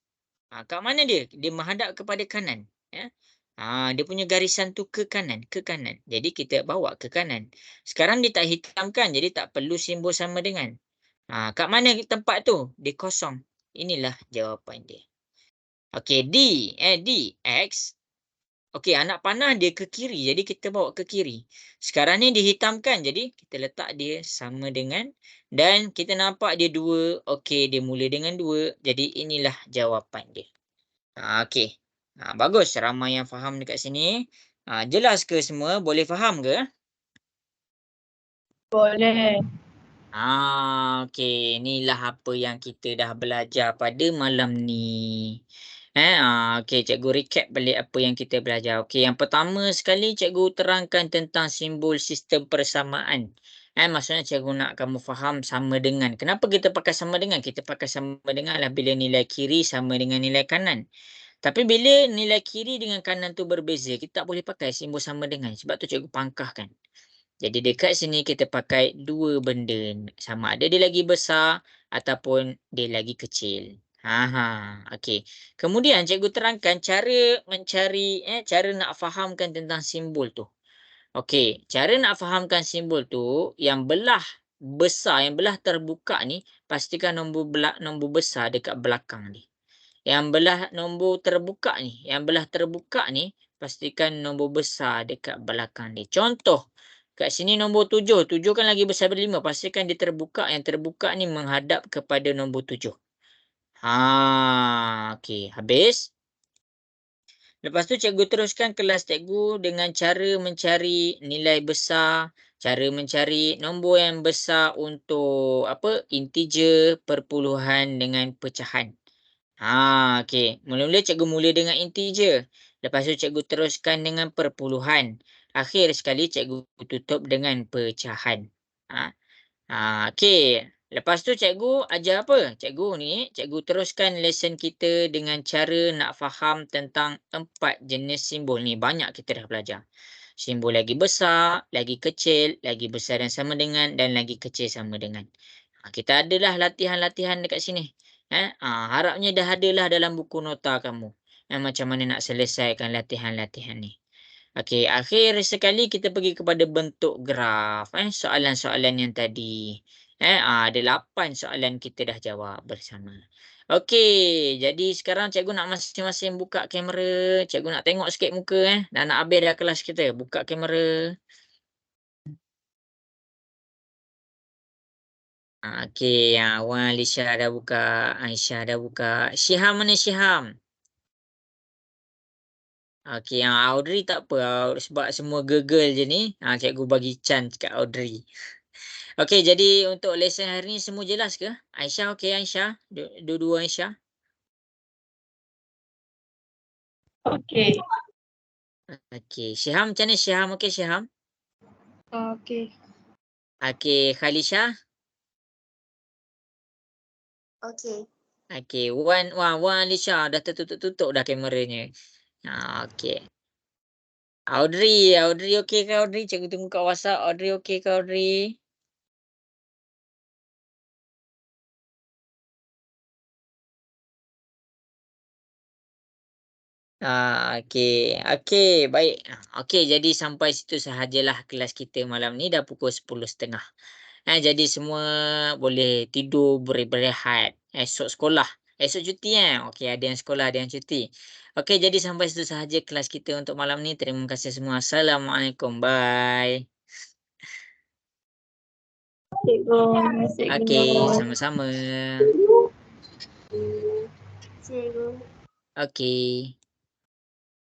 Kat mana dia? Dia menghadap kepada kanan. Dia punya garisan tu ke kanan. Jadi kita bawa ke kanan. Sekarang dia tak hitamkan. Jadi tak perlu simbol sama dengan. Kat mana tempat tu? Dia kosong. Inilah jawapan dia. Okey, D. D. X. Okey, anak panah dia ke kiri. Jadi kita bawa ke kiri. Sekarang ni dihitamkan. Jadi kita letak dia sama dengan. Dan kita nampak dia 2. Okey, dia mula dengan 2. Jadi inilah jawapan dia. Okey. Bagus. Ramai yang faham dekat sini. Jelas ke semua? Boleh faham ke? Boleh. Okey. Inilah apa yang kita dah belajar pada malam ni. Okey, cikgu recap balik apa yang kita belajar. Okey, yang pertama sekali cikgu terangkan tentang simbol sistem persamaan. Maksudnya cikgu nak kamu faham sama dengan. Kenapa kita pakai sama dengan? Kita pakai sama dengan lah bila nilai kiri sama dengan nilai kanan. Tapi bila nilai kiri dengan kanan tu berbeza, kita tak boleh pakai simbol sama dengan. Sebab tu cikgu pangkahkan. Jadi dekat sini kita pakai 2 benda. Sama ada dia lagi besar ataupun dia lagi kecil. Okey. Kemudian cikgu terangkan cara mencari, cara nak fahamkan tentang simbol tu. Okey, cara nak fahamkan simbol tu, yang belah besar, yang belah terbuka ni, pastikan nombor besar dekat belakang ni. Yang belah nombor terbuka ni, pastikan nombor besar dekat belakang ni. Contoh, Kat sini nombor 7. 7 kan lagi besar daripada 5. Pastikan dia terbuka. Yang terbuka ni menghadap kepada nombor 7. Okey. Habis. Lepas tu cikgu teruskan kelas cikgu dengan cara mencari nilai besar. Cara mencari nombor yang besar untuk integer, perpuluhan dengan pecahan. Okey. Mula-mula cikgu mula dengan integer. Lepas tu cikgu teruskan dengan perpuluhan. Akhir sekali cikgu tutup dengan pecahan. Okey. Lepas tu cikgu ajar apa? Cikgu teruskan lesson kita dengan cara nak faham tentang 4 jenis simbol ni. Banyak kita dah belajar. Simbol lagi besar, lagi kecil, lagi besar dan sama dengan, dan lagi kecil sama dengan. Kita adalah latihan-latihan dekat sini. Harapnya dah adalah dalam buku nota kamu. Macam mana nak selesaikan latihan-latihan ni. Okey, akhir sekali kita pergi kepada bentuk graf. Soalan-soalan yang tadi. Ada 8 soalan kita dah jawab bersama. Okey, jadi sekarang cikgu nak masing-masing buka kamera. Cikgu nak tengok sikit muka. Dah nak habis dah kelas kita. Buka kamera. Okey, Wan Alisha dah buka. Aisyah dah buka. Syiham mana Syiham? Okey, Audrey tak apa. Sebab semua gegel je ni. Cikgu bagi chance kat Audrey. Okey, jadi untuk lesson hari ni semua jelas ke? Aisyah okey Aisyah? Dua-dua Aisyah? Okey. Okey, Syiham macam mana Syiham? Okey Syiham? Okey. Okey, Khalisha? Okey. Okey, Wan Alisha dah tertutup dah kameranya. Okey. Audrey okey ke Audrey? Cikgu tunggu kat WhatsApp. Audrey okey ke Audrey? Okey, baik. Okey, jadi sampai situ sahajalah kelas kita malam ni, dah pukul 10.30. Jadi semua boleh tidur, berehat. Esok sekolah. Esok cuti Okey, ada yang sekolah, ada yang cuti. Okey, jadi sampai situ sahaja kelas kita untuk malam ni. Terima kasih semua. Assalamualaikum. Bye. Cikgu. Okey, sama-sama. Cikgu. Okey.